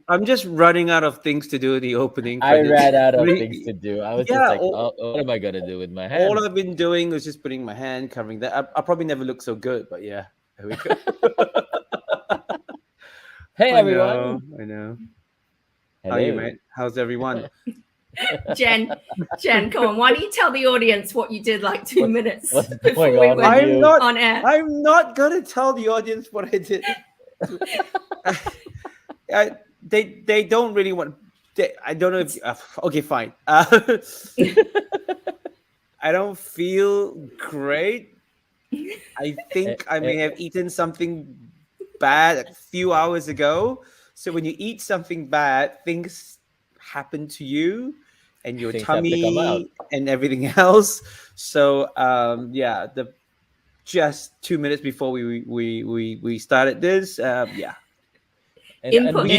I'm just running out of things to do in the opening. I ran out of things to do. I was just like, what am I gonna do with my hand? All I've been doing was just putting my hand covering that. I probably never look so good, but yeah, there we go. Hey everyone! I know. Hello. How are you, mate? How's everyone? Jen, come on. Why don't you tell the audience what you did like 2 minutes before we went on air? I'm not gonna tell the audience what I did. They don't really want. I don't know if. Okay, fine. I don't feel great. I think I may have eaten something bad a few hours ago. So when you eat something bad, things happen to you and your tummy and everything else. So yeah, just 2 minutes before we started this, yeah. And we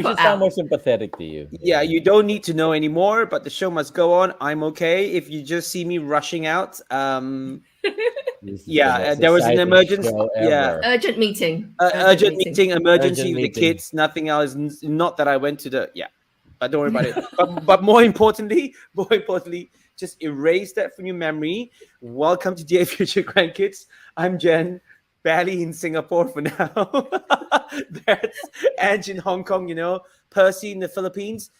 should sound more sympathetic to you. Yeah, you don't need to know anymore, but the show must go on. I'm okay. If you just see me rushing out, yeah, there was an emergency. Yeah, urgent meeting. Urgent meeting, emergency with the kids. Nothing else. Not that I went to the but don't worry about it. But more importantly, just erase that from your memory. Welcome to Dear Future Grandkids. I'm Jen. Barely in Singapore for now. That's Ange in Hong Kong, Percy in the Philippines.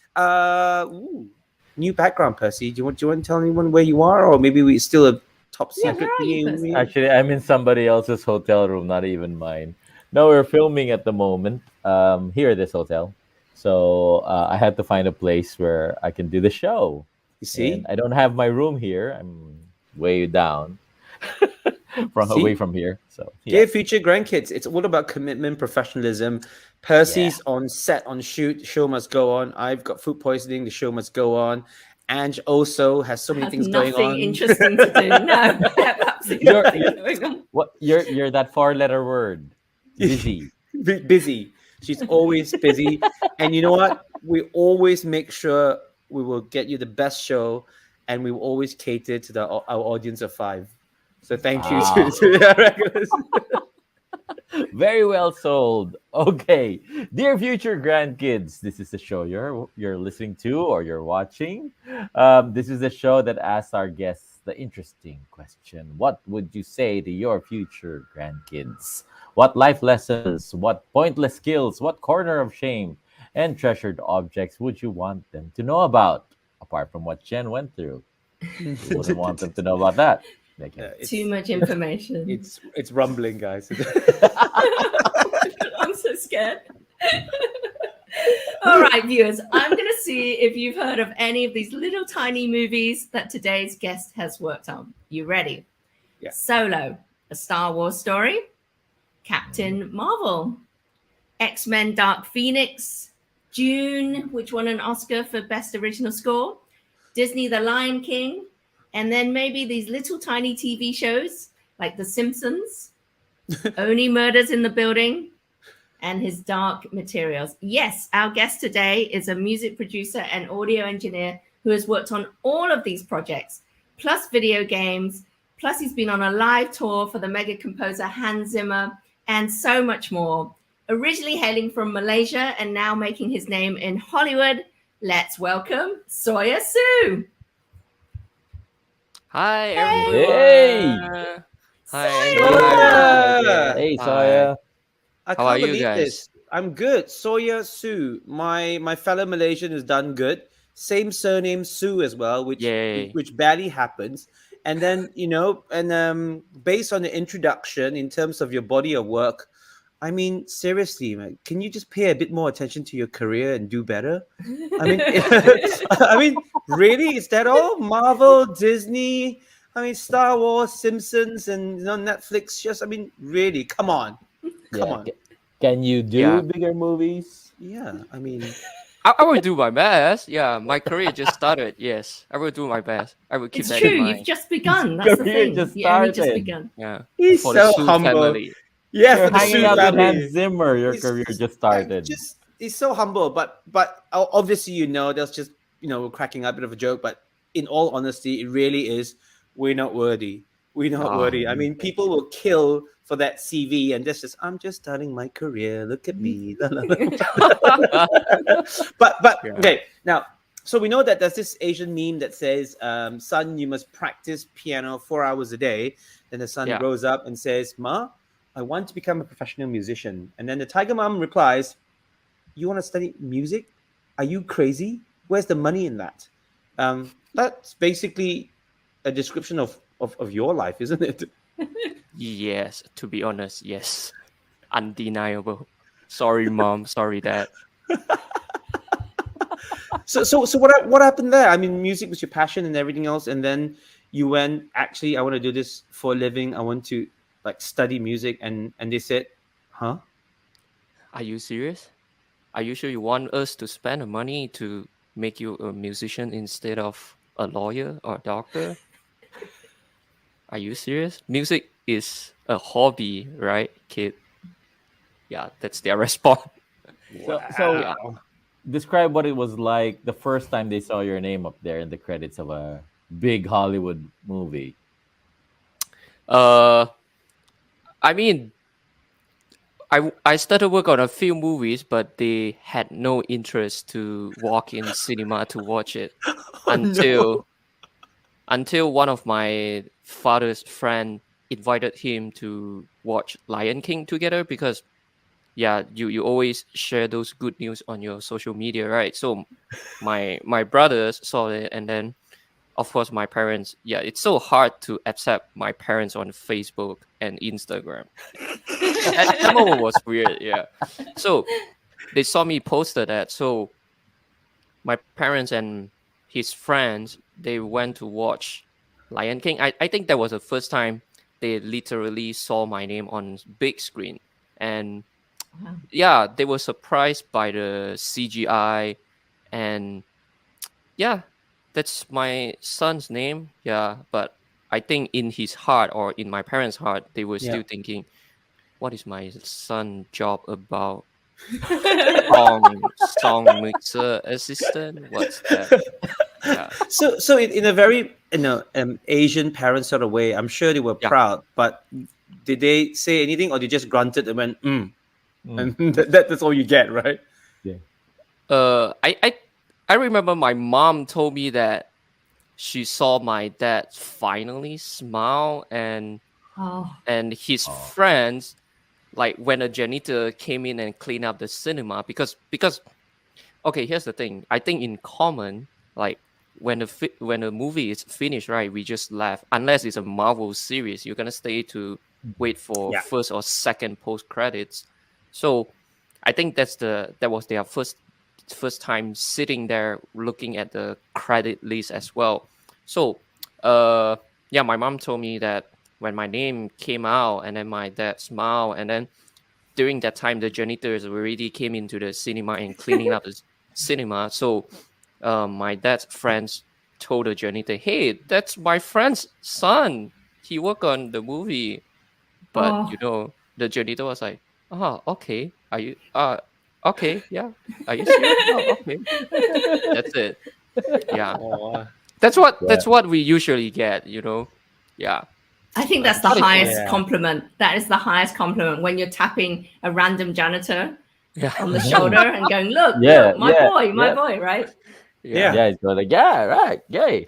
New background, Percy. Do you want to tell anyone where you are, or maybe we still a top secret? Actually, I'm in somebody else's hotel room, not even mine. No, we're filming at the moment here at this hotel. So I had to find a place where I can do the show. You see, and I don't have my room here. I'm way down. Away from here. So Dear Future Grandkids, it's all about commitment, professionalism. Percy's on set, on shoot. Show must go on. I've got food poisoning. The show must go on. Ange also has so many things going on. Nothing interesting to do. No, absolutely. You're that 4-letter word. Busy. Busy. She's always busy. And you know what? We always make sure we will get you the best show, and we will always cater to our audience of 5. So thank you to the regulars. Very well sold. Okay, Dear Future Grandkids, this is the show you're listening to or you're watching. This is the show that asks our guests the interesting question: what would you say to your future grandkids? What life lessons, what pointless skills, what corner of shame and treasured objects would you want them to know about? Apart from what Jen went through, you wouldn't want them to know about that. Too much information. It's rumbling, guys. I'm so scared. All right, viewers, I'm going to see if you've heard of any of these little tiny movies that today's guest has worked on. You ready? Yeah. Solo, a Star Wars story. Captain Marvel. X-Men Dark Phoenix. Dune, which won an Oscar for Best Original Score. Disney The Lion King. And then maybe these little tiny TV shows like The Simpsons, Only Murders in the Building, and His Dark Materials. Yes, our guest today is a music producer and audio engineer who has worked on all of these projects, plus video games, plus he's been on a live tour for the mega composer Hans Zimmer, and so much more. Originally hailing from Malaysia and now making his name in Hollywood, let's welcome Soya Soo. Hi, everyone. Hey. Hi. Soya. Hey, Soya. How are you guys? I'm good. Soya Soo. My fellow Malaysian has done good. Same surname Soo as well, which barely happens. And then, based on the introduction in terms of your body of work, I mean, seriously, man, can you just pay a bit more attention to your career and do better? I mean, I mean, really, is that all? Marvel, Disney, I mean, Star Wars, Simpsons, and Netflix. Just, I mean, really, come on, come Yeah. on. Can you do Yeah. bigger movies? Yeah, I mean, I will do my best. Yeah, my career just started. Yes, I will do my best. I will keep It's that true. in You've mind. just begun. That's the Career thing. just You only just started. begun. Yeah, he's for the so Sue humble. family. Yeah, You're for the hanging Sue out with family. Hans Zimmer. Your He's career just, just started. he's so humble. But obviously, that's just we're cracking up a bit of a joke. But in all honesty, it really is. We're not worthy. We're not Ah, worthy. I mean, people will kill for that CV, and that's just I'm just starting my career. Look at me. but yeah, okay now. So we know that there's this Asian meme that says, "Son, you must practice piano 4 hours a day." Then the son yeah. grows up and says, "Ma, I want to become a professional musician." And then the tiger mom replies, "You want to study music? Are you crazy? Where's the money in that?" That's basically a description of your life, isn't it? Yes, to be honest, yes, undeniable. Sorry, mom. Sorry, dad. So what happened there? I mean, music was your passion and everything else, and then you went, actually, I want to do this for a living. I want to like study music, and they said, huh? Are you serious? Are you sure you want us to spend the money to make you a musician instead of a lawyer or doctor? Are you serious? Music is a hobby, right, kid? Yeah, that's their response. So Yeah. describe what it was like the first time they saw your name up there in the credits of a big Hollywood movie. Uh, I mean, I started work on a few movies, but they had no interest to walk in cinema to watch it Oh no. until one of my father's friend invited him to watch Lion King together because yeah, you always share those good news on your social media, right? So my brothers saw it, and then of course my parents. Yeah, it's so hard to accept my parents on Facebook and Instagram. That moment was weird. Yeah, so they saw me posted that. So my parents and his friends, they went to watch Lion King. I think that was the first time they literally saw my name on big screen, and Wow. yeah, they were surprised by the CGI, and yeah, that's my son's name. Yeah, but I think in his heart or in my parents' heart, they were Yeah. still thinking, what is my son job about? Song mixer assistant? What's that? Yeah, So in a very Asian parent sort of way, I'm sure they were yeah. proud. But did they say anything, or they just grunted and went, Mm, and that's all you get, right? yeah. I remember my mom told me that she saw my dad finally smile, Oh, and his Oh. friends, like when a janitor came in and cleaned up the cinema, because okay, here's the thing. I think in common, like when the movie is finished, right, we just left. Unless it's a Marvel series, you're gonna stay to wait for Yeah. first or second post credits. So I think that was their first time sitting there looking at the credit list as well. So yeah, my mom told me that when my name came out and then my dad smiled, and then during that time the janitors already came into the cinema and cleaning up the cinema. So my dad's friends told the janitor, hey, that's my friend's son, he worked on the movie. But oh. the janitor was like, oh, okay, are you okay, yeah, are you serious? Oh, okay, that's it. Yeah, Oh, Yeah. that's what we usually get. Yeah. I think that's the What is highest yeah. compliment. That is the highest compliment when you're tapping a random janitor Yeah. on the shoulder and going, look, Yeah, look, my yeah, boy, my yeah. boy, right? Yeah. Yeah, it's like, yeah, right, yay.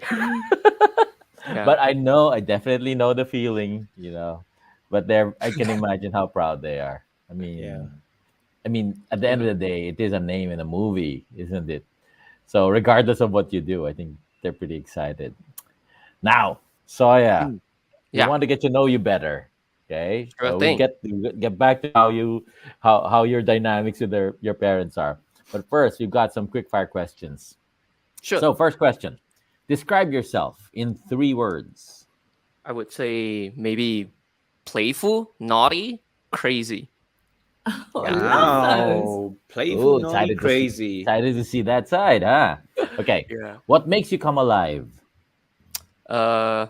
Yeah. But I definitely know the feeling. But I can imagine how proud they are. I Yeah. mean, at the end of Yeah. the day, it is a name in a movie, isn't it? So regardless of what you do, I think they're pretty excited. Now, Soya, Mm. we Yeah. want to get to know you better. Okay, Sure so thing. we get back to how your dynamics with your parents are. But first, we've got some quick fire questions. Sure. So, first question: describe yourself in 3 words. I would say maybe playful, naughty, crazy. Oh, I Yeah. love those. Wow, playful, Oh, naughty, crazy. excited to see that side, huh? Okay, Yeah. what makes you come alive? Uh,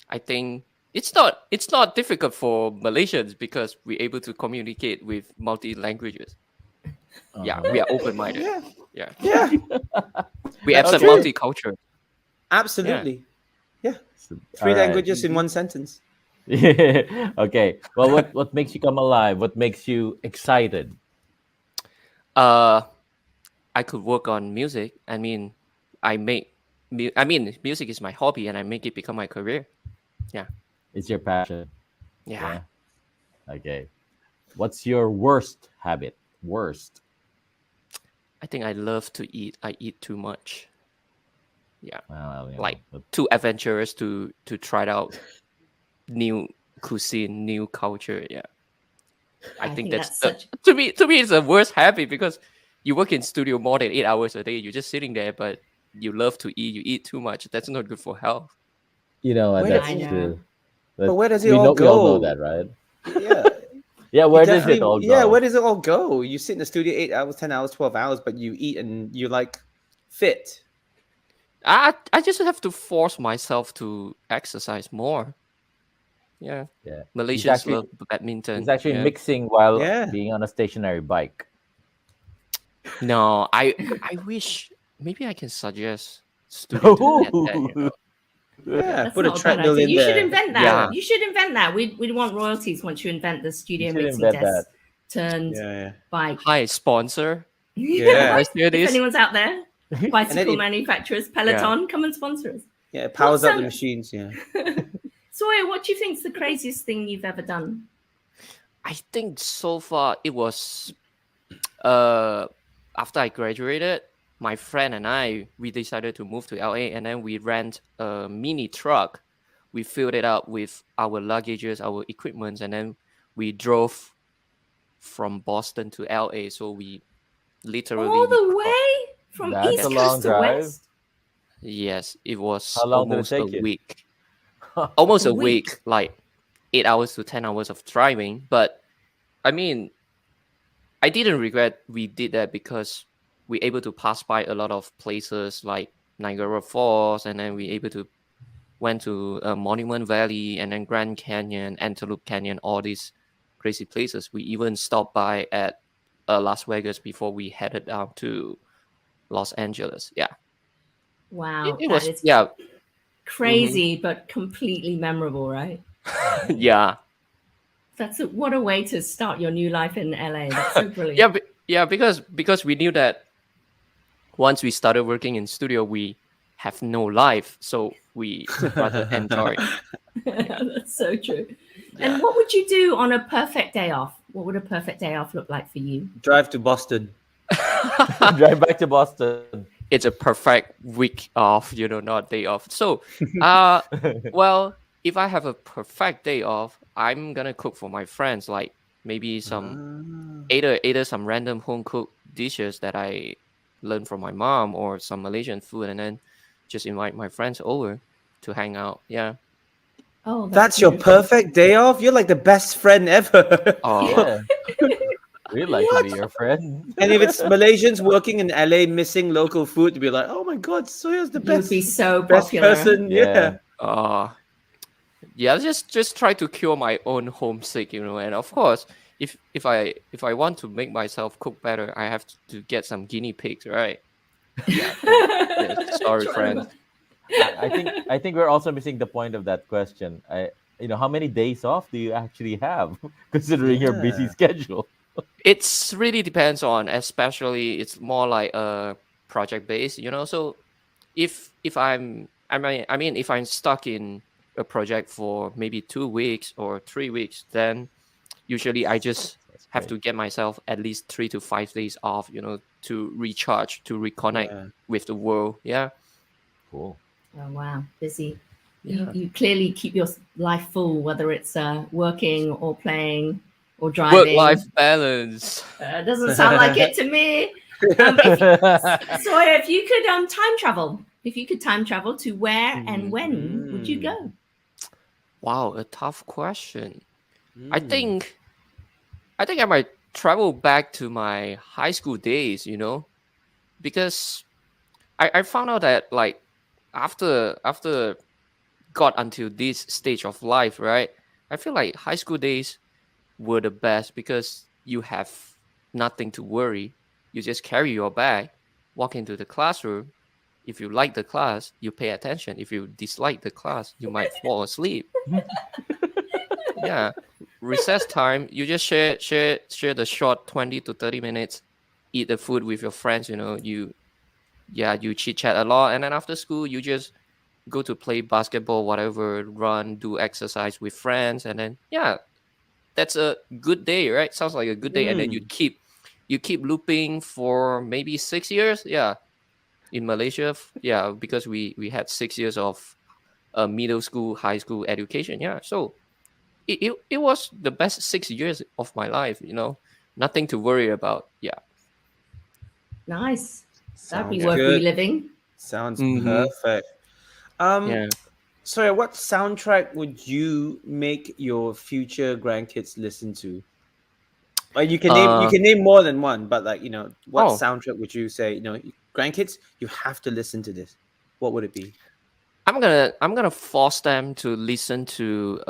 I think it's not difficult for Malaysians because we're able to communicate with multi languages. Yeah, Uh-huh. we are open minded. Yeah, Yeah, yeah, we that's accept true. multicultural. Yeah. Absolutely. Yeah, All three right. languages in one sentence. Okay. Well, what makes you come alive? What makes you excited? Uh, I could work on music. I mean, music is my hobby, and I make it become my career. Yeah, It's your passion. yeah. Yeah. Okay. What's your worst habit? Worst. I think I love to eat. I eat too much. Yeah, Well, like too adventurous to try out new cuisine, new culture. Yeah, I I think think that's that's such. to me it's the worst habit because you work in studio more than 8 hours a day. You're just sitting there, but you love to eat. You eat too much. That's not good for health. Where That's I does, know. true. but But where does it all we all know go? that, right? Yeah, Yeah. it Where does it definitely. all Yeah, where go? does it all go? You sit in the studio 8 hours, 10 hours, 12 hours, but you eat and you like fit. I just have to force myself to exercise more. Yeah, Yeah. He's Malaysians actually love he's badminton. actually Yeah. mixing while Yeah. being on a stationary bike. No, I wish maybe I can suggest studio to get that. Yeah, That's put a not a bad treadmill idea. in You should there. invent that. Yeah. You should invent that. We'd want royalties once you invent the You studio should mixing invent that. desk turned Yeah, bike. Hi, sponsor. yeah, Guys hear If this? anyone's out there, and then bicycle manufacturers, Peloton, come and sponsor us. it powers What's up the machines. Yeah. Sawyer, what do you think's the craziest thing you've ever done? I think so far it was uh after I graduated, my friend and we decided to move to LA and then we rent a mini truck. We filled it up with our luggages, our equipment, and then we drove from Boston to LA. So we literally All we the cro- way from That's a East long Coast to drive. West? yes, it was How long did it almost a take you? week. Almost A a week. week, like 8 hours to 10 hours of driving. But I mean, I didn't regret we did that because we able to pass by a lot of places like Niagara Falls, and then we able to went to Monument Valley, and then Grand Canyon, Antelope Canyon, all these crazy places. We even stopped by at Las Vegas before we headed out to Los Angeles. Yeah, Wow, it that was is yeah, crazy, but completely memorable, right? yeah, What a way to start your new life in LA. That's so brilliant. yeah, because we knew that once we started working in studio, we have no life, so we rather enjoy. That's so true. Yeah, And what would you do on a perfect day off? What would a perfect day off look like for you? Drive to Boston. Drive back to Boston. it's a perfect week off, not day off. So, well, if I have a perfect day off, I'm gonna cook for my friends, like maybe some Ah. either some random home cooked dishes that I learned from my mom or some Malaysian food, and then just invite my friends over to hang out. Yeah. Oh, That's your beautiful. perfect day off. You're like the best friend ever. Oh, Yeah. We'd like to be your friend. And if it's Malaysians working in LA missing local food, to be like, oh my god, Soya's the You would best, be so best popular. person. Yeah. Yeah. yeah. Just try to cure my own homesick, and of course, if I want to make myself cook better, I have to get some guinea pigs, right? Yeah. Sorry, friends. I think we're also missing the point of that question. How many days off do you actually have, considering your busy Yeah. schedule? It's really depends on, especially it's more like project based, So if I mean if I'm stuck in a project for maybe 2 weeks or 3 weeks, then usually I just That's have great. to get myself at least 3 to 5 days off, to recharge, to reconnect Yeah. with the world. Yeah. Cool. Oh, wow. Busy. You clearly keep your life full, whether it's working or playing or driving. Work-life balance. Doesn't sound like it to me. Soya, if you could time travel, to where and when would you go? Wow, a tough question. I think I might travel back to my high school days, because I found out that like after got until this stage of life, right? I feel like high school days were the best because you have nothing to worry. You just carry your bag, walk into the classroom. If you like the class, you pay attention. If you dislike the class, you might fall asleep. Yeah. Recess time, you just share the short 20 to 30 minutes, eat the food with your friends, you chit chat a lot, and then after school you just go to play basketball, whatever, run, do exercise with friends, and then that's a good day, right? Sounds like a good day. And then you keep looping for maybe 6 years. Yeah. In Malaysia, because we had 6 years of middle school, high school education. Yeah. So it was the best 6 years of my life, nothing to worry about. Yeah. Nice. That'd be Sounds worth good. reliving. Sounds Mhm. perfect. Yeah. Sorry, what soundtrack would you make your future grandkids listen to? Like you can name more than one, but like what soundtrack would you say? Grandkids, you have to listen to this. What would it be? I'm gonna force them to listen to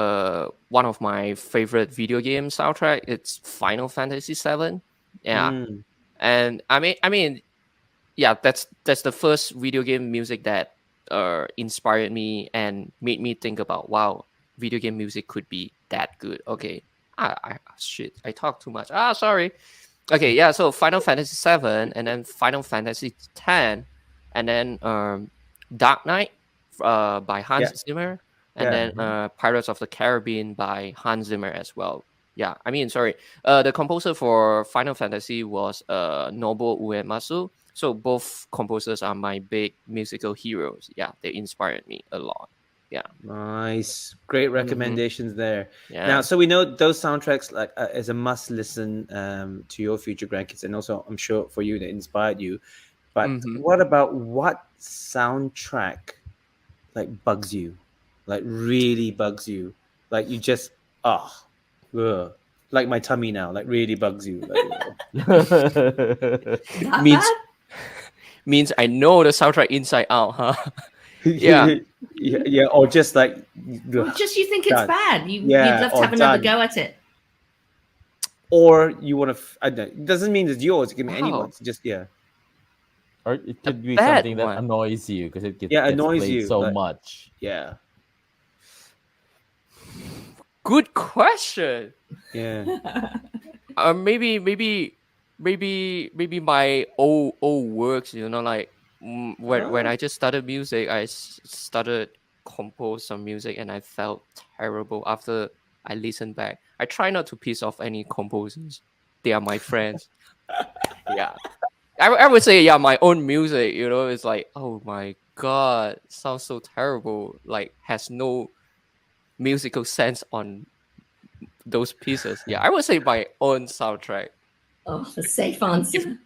one of my favorite video game soundtrack. It's Final Fantasy VII. Yeah. And I mean, yeah, that's the first video game music that inspired me and made me think about, wow, video game music could be that good. Okay. Shit, I talk too much. Sorry. Okay, yeah, so Final Fantasy VII, and then Final Fantasy X, and then Dark Knight by Hans Zimmer, and then Pirates of the Caribbean by Hans Zimmer as well. Yeah, I mean, sorry. The composer for Final Fantasy was Nobuo Uematsu. So both composers are my big musical heroes. Yeah, they inspired me a lot. Yeah. Nice. Great recommendations there. Yeah. Now, so we know those soundtracks like as a must listen to your future grandkids, and also I'm sure for you that inspired you. But what about what soundtrack like bugs you? Like really bugs you? Like you just like my tummy now, like really bugs you. Means means I know the soundtrack inside out, huh? yeah, or just like just you think it's bad. You'd love to have another go at it. Or you want to, I don't know, it doesn't mean it's yours, it can be anyone's, just or it could be something that annoys you because it gets annoys played you so much. Yeah. Good question. Yeah. Maybe my old works, like when I just started music, I started compose some music, and I felt terrible after I listened back. I try not to piss off any composers. They are my friends. Yeah. I would say, my own music, it's like, oh my God, sounds so terrible. Like has no musical sense on those pieces. Yeah, I would say my own soundtrack. Oh, the safe answer.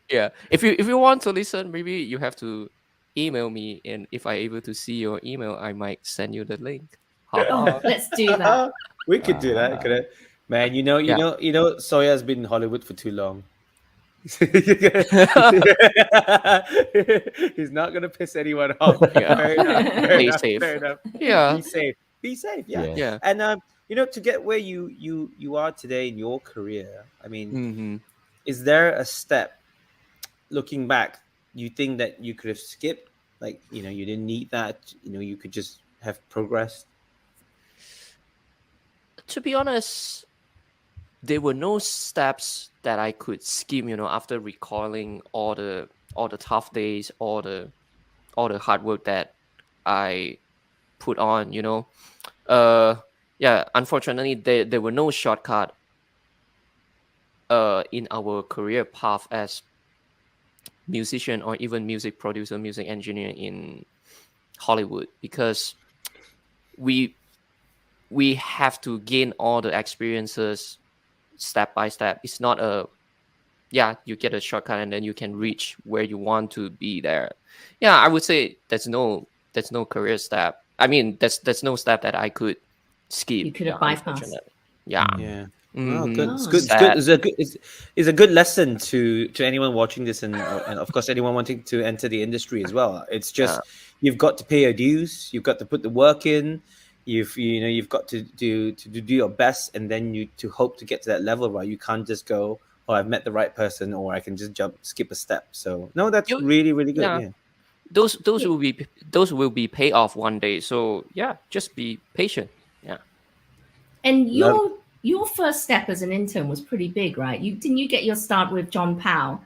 If you want to listen, maybe you have to email me, and if I'm able to see your email, I might send you the link. Let's do that. We could do that, could it? Man, Soya has been in Hollywood for too long. He's not gonna piss anyone off. Fair enough. Fair enough. Yeah. Be safe. Yeah. And to get where you are today in your career, I mean, is there a step looking back you think that you could have skipped? Like, you didn't need that, you could just have progressed? To be honest, there were no steps that I could skim, after recalling all the tough days, all the hard work that I put on, unfortunately there were no shortcut in our career path as musician or even music producer, music engineer in Hollywood, because we have to gain all the experiences step by step. It's not you get a shortcut and then you can reach where you want to be there. Yeah, I would say there's no career step. I mean, there's no step that I could skip. You could have bypassed. Unfortunately. Yeah. Yeah. Mhm. Oh, good. It's Oh. good. It's good. It's a good lesson to anyone watching this, and of course anyone wanting to enter the industry as well. It's just you've got to pay your dues. You've got to put the work in. You've got to do your best, and then you to hope to get to that level. Right? You can't just go, oh, I've met the right person, or I can just skip a step. So no, that's really really good. Yeah. Those will be paid off one day. So yeah, just be patient. Yeah. And your first step as an intern was pretty big, right? Didn't you get your start with John Powell,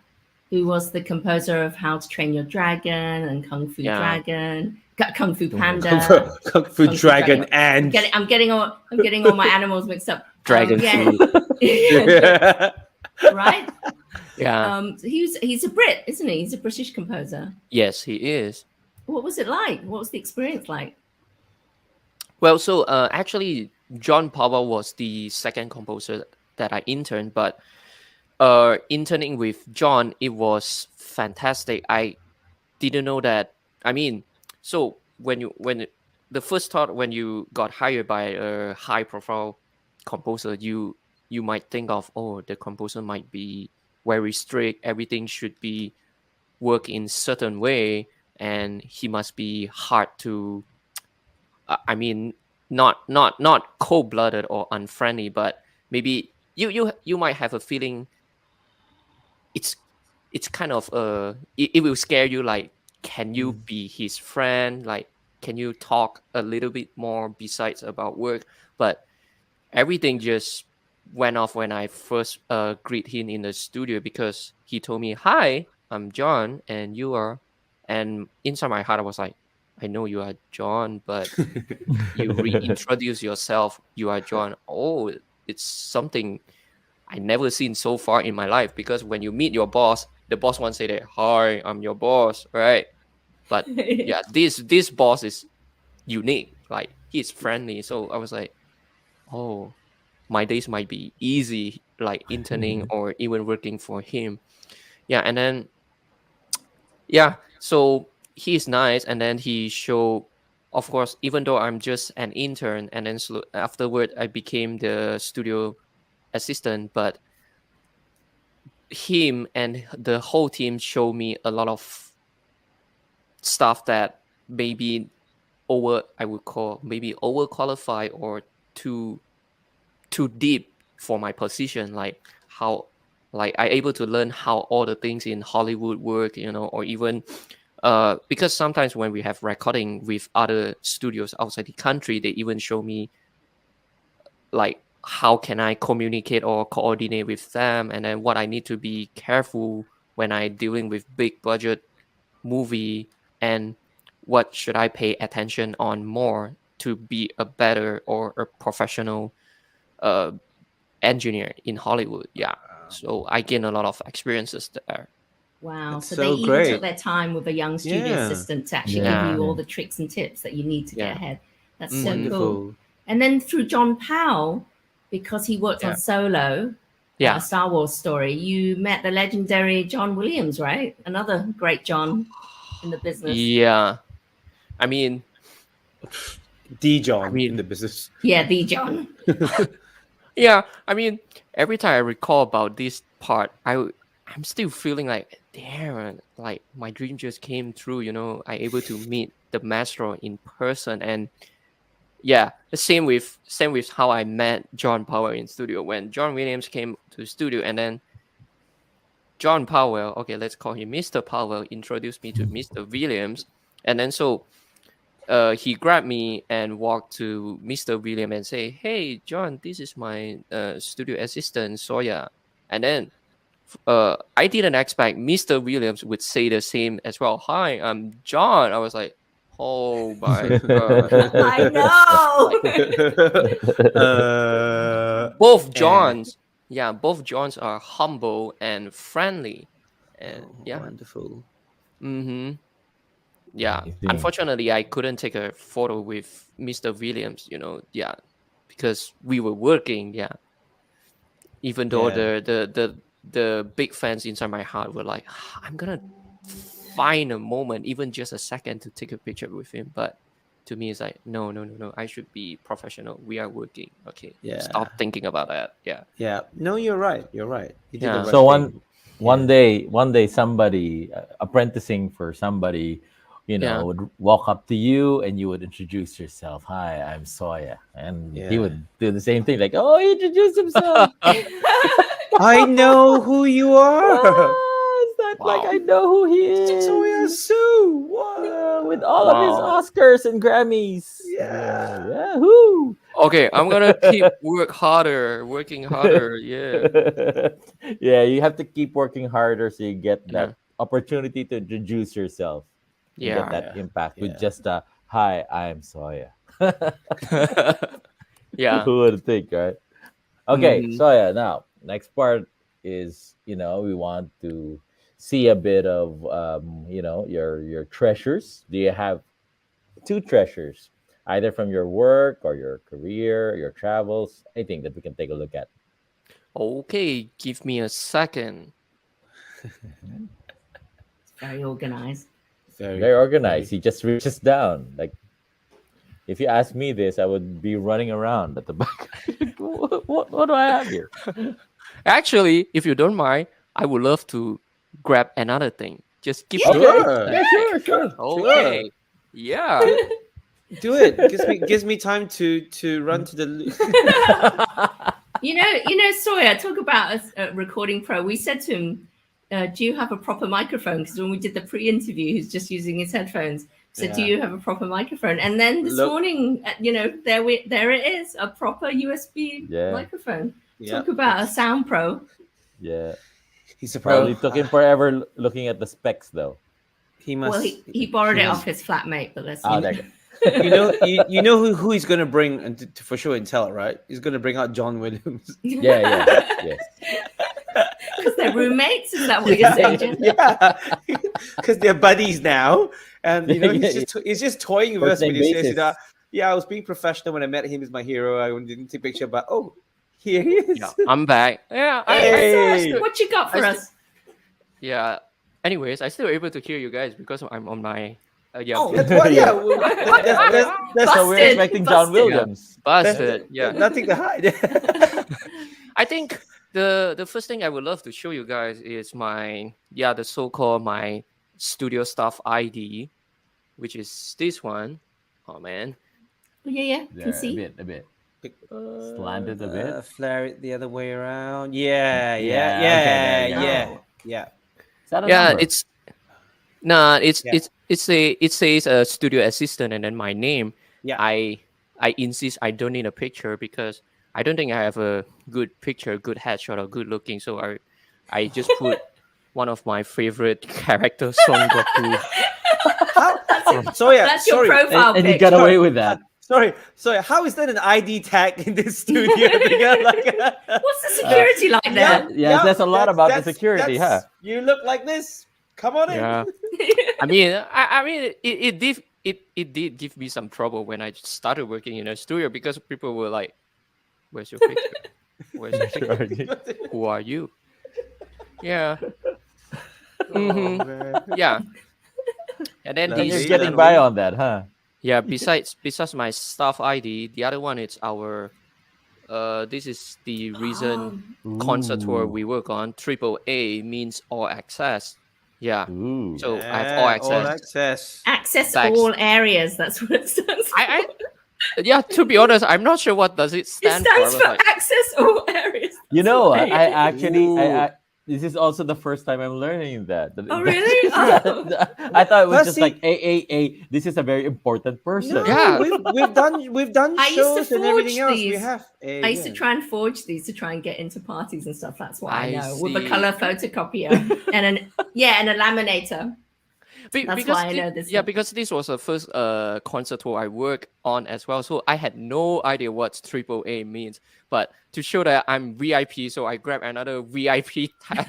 who was the composer of How to Train Your Dragon and Kung Fu Dragon, Kung Fu Panda, Kung Fu Dragon, and I'm getting all my animals mixed up. Dragon food. Right? Yeah. He's a Brit, isn't he? He's a British composer. Yes, he is. What was it like? What was the experience like? Well, so actually, John Powell was the second composer that I interned, but interning with John, it was fantastic. I didn't know that. I mean, so when the first thought when you got hired by a high-profile composer, you might think of, oh, the composer might be very strict. Everything should be work in certain way, and he must be hard to. I mean, not cold-blooded or unfriendly, but maybe you might have a feeling. It's kind of it will scare you. Like, can you be his friend? Like, can you talk a little bit more besides about work? But everything just went off when I first greet him in the studio, because he told me, "Hi, I'm John, and you are," and inside my heart I was like, I know you are John, but you reintroduce yourself. You are John. Oh, it's something I never seen so far in my life, because when you meet your boss, the boss won't say that, "Hi, I'm your boss," right? But yeah, this boss is unique. Like, he's friendly. So I was like, oh, my days might be easy, like interning or even working for him. Yeah, and then so he's nice, and then he showed, of course, even though I'm just an intern, and then afterward I became the studio assistant, but him and the whole team showed me a lot of stuff that maybe I would call maybe overqualified or too deep for my position, like how I able to learn how all the things in Hollywood work, or even because sometimes when we have recording with other studios outside the country, they even show me like how can I communicate or coordinate with them, and then what I need to be careful when I dealing with big budget movie, and what should I pay attention on more to be a better or a professional engineer in Hollywood. Yeah. So I gain a lot of experiences there. Wow. That's So so they even great. took their time with a young studio Yeah. assistant to actually Yeah. give you all the tricks and tips that you need to get ahead. That's so cool. Wonderful. And then through John Powell, because he worked on Solo, a Star Wars story, you met the legendary John Williams, right? Another great John in the business. Yeah. I mean, the John in the business. Yeah, the John. Yeah, I mean, every time I recall about this part, I'm still feeling like, damn, like my dream just came true. I able to meet the maestro in person, and yeah, the same with how I met John Powell in studio. When John Williams came to the studio, and then John Powell, okay, let's call him Mr. Powell, introduced me to Mr. Williams, and then so he grabbed me and walked to Mr. William and say, "Hey, John, this is my studio assistant, Soya." And then I didn't expect Mr. Williams would say the same as well. "Hi, I'm John." I was like, oh my God. I know. Both Johns are humble and friendly. And wonderful. Mm-hmm. yeah, I think. unfortunately, I couldn't take a photo with Mr. Williams. Yeah, because we were working. Yeah, even though Yeah. the big fans inside my heart were like, I'm gonna find a moment, even just a second, to take a picture with him. But to me, it's like, no, no, no, no. I should be professional. We are working. Okay, Yeah. stop thinking about that. Yeah, Yeah. No, you're right. You're right. You did the Yeah. right So thing. one day, somebody apprenticing for somebody, yeah. would walk up to you and you would introduce yourself. Hi, I'm Soya, and he Yeah. would do the same thing, like, oh, he introduced himself. I know who you are. It's not like Wow. I know who he is. Soya Sue. What? With all of his Wow. Oscars and Grammys. Yeah. Yahoo! Okay, I'm gonna keep working harder. Yeah, Yeah, you have to keep working harder so you get yeah, that opportunity to introduce yourself and get yeah. that impact with Yeah. just a hi, I'm Soya. Yeah. Who would think, right? Okay, Mhm. Soya. Now, next part is we want to see a bit of your treasures. Do you have two treasures, either from your work or your career, your travels, anything that we can take a look at? Okay, give me a second. It's very organized. Very organized. He just reaches down. Like, if you ask me this, I would be running around at the back. What do I have here? Actually, if you don't mind, I would love to grab another thing. Just give me Okay. a Sure. Yeah, sec. sure. Okay. Yeah. Do it. Gives me time to run to the. Sawyer, talk about a recording pro. We said to him, do you have a proper microphone? Because when we did the pre-interview, he's just using his headphones. So do Yeah. you have a proper microphone? And then this Look. morning, there it is, a proper USB Yeah. microphone. Yeah. Talk about a sound pro. Yeah. He's a pro. Probably took him forever looking at the specs, though. He must. Well, he borrowed he it has- off his flatmate, but let's Oh, there you you know who he's gonna bring and to for sure and tell, right? He's gonna bring out John Williams. Yeah. Yes. Because they're roommates. Is that what you're saying, Jen? Yeah, because they're buddies now, and he's just toying with us First when name he says, basis. yeah, I was being professional when I met him. He's my hero. I didn't take a picture, but here he is. Yeah. I'm back. Yeah. Hey. What you got for I us? Yeah. Anyways, I still able to hear you guys because I'm on my yeah. Oh, that's what, yeah. That's So we're Busted. expecting John Busted. Williams. Busted. Yeah. nothing to hide. I think the first thing I would love to show you guys is the so-called my studio staff ID, which is this one. Oh man. Yeah, can see. A bit. Slanted a bit. Flare it the other way around. Yeah. Okay, there you go. Yeah. Is that a Yeah, number? it says studio assistant and then my name. Yeah. I insist I don't need a picture because I don't think I have a good picture, good headshot, or good looking. So I just put one of my favorite characters, Son Goku. So yeah, That's your sorry. profile And you pic. got away with that. Sorry. How is that an ID tag in this studio? What's the security like there? Yeah, that's a lot about the security, huh? You look like this. Come on in. Yeah. I mean, it did give me some trouble when I started working in a studio because people were like, "Where's your picture? Where's your picture? Who are you?" Yeah. Mhm. man. Yeah. And then Lovely. You're these getting by on that, huh? yeah, besides my staff ID, the other one is our this is the recent concert tour we work on. AAA means all access. Yeah. Ooh. So I have all access. Access Thanks. all areas. That's what it stands for. Yeah, to be honest, I'm not sure what does it It stand stands for. for access all areas. You know, That's I right. actually, this is also the first time I'm learning that. Oh, really? Oh. I thought it was Well, just see- like, hey, this is a very important person. No, Yeah. we've done I used to shows and everything forge else. We these. have. I used to try and forge these to try and get into parties and stuff. That's what I I know. With a see. color photocopier and an a laminator. That's why I know this. Yeah, because this was the first concert tour I worked on as well. So I had no idea what triple A means. But to show that I'm VIP, so I grabbed another VIP tag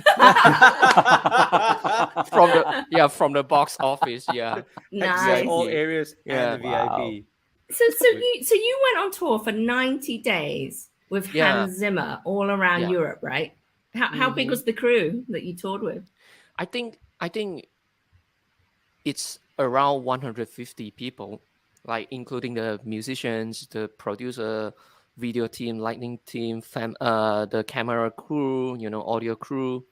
from the box office. Yeah. Nice. All areas Yeah. and the Wow. VIP. So you went on tour for 90 days with Hans Zimmer all around Europe, right? How big was the crew that you toured with? I think it's around 150 people, like including the musicians, the producer, video team, lighting team, the camera crew, audio crew,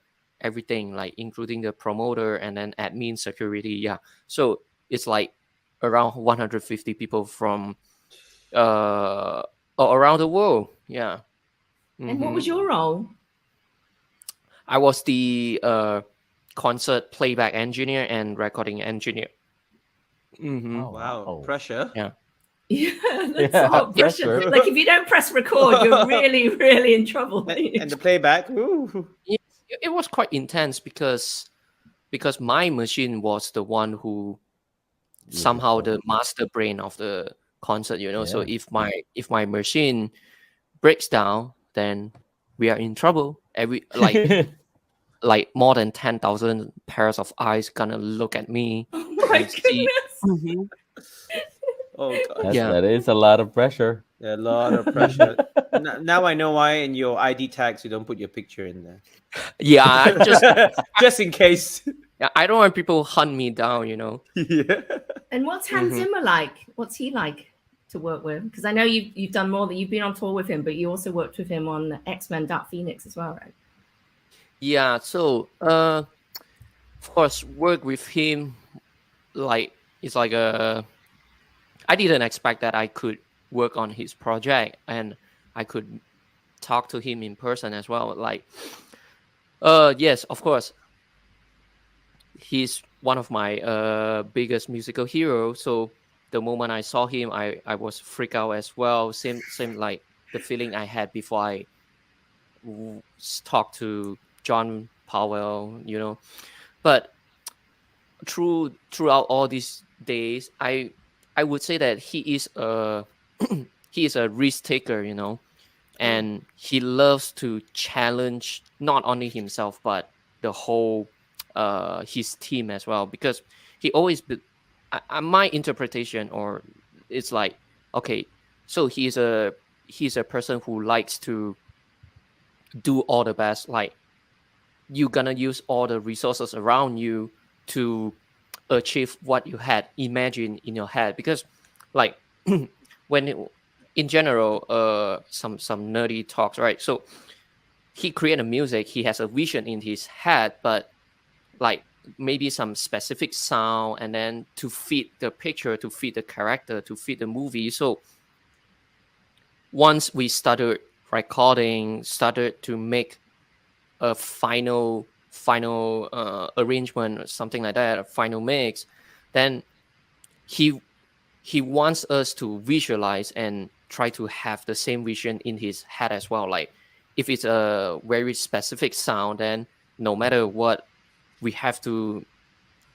everything, like including the promoter and then admin, security. Yeah, so it's like around 150 people from around the world. Yeah. And what was your role? I was the concert playback engineer and recording engineer. Oh, Wow, pressure. Yeah. Yeah, that's a lot of pressure. Like if you don't press record, you're really, really in trouble. And the playback, ooh. It was quite intense because my machine was the one who somehow the master brain of the concert. So if my machine breaks down, then we are in trouble. Like more than 10,000 pairs of eyes gonna look at me. Oh my goodness. Oh God. That is a lot of pressure. Yeah, a lot of pressure. Now I know why in your ID tags you don't put your picture in there. Yeah, just in case. Yeah, I don't want people hunt me down. Yeah. And what's Hans Zimmer like? What's he like to work with? Because I know you've done more than you've been on tour with him, but you also worked with him on X-Men Dark Phoenix as well, right? Yeah, so of course work with him, like it's like I didn't expect that I could work on his project and I could talk to him in person as well. Like yes, of course he's one of my biggest musical heroes. So the moment I saw him, I was freaked out as well. Same like the feeling I had before I talked to John Powell, but throughout all these days, I would say that he is a risk taker, and he loves to challenge not only himself but the whole his team as well, because he always my interpretation, or it's like, okay, so he's a person who likes to do all the best, like you're gonna use all the resources around you to achieve what you had imagined in your head. Because like in general, some nerdy talks, right? So he created music, he has a vision in his head, but like maybe some specific sound, and then to fit the picture, to fit the character, to fit the movie. So once we started recording, started to make a final arrangement or something like that, a final mix, then he wants us to visualize and try to have the same vision in his head as well. Like if it's a very specific sound, then no matter what, we have to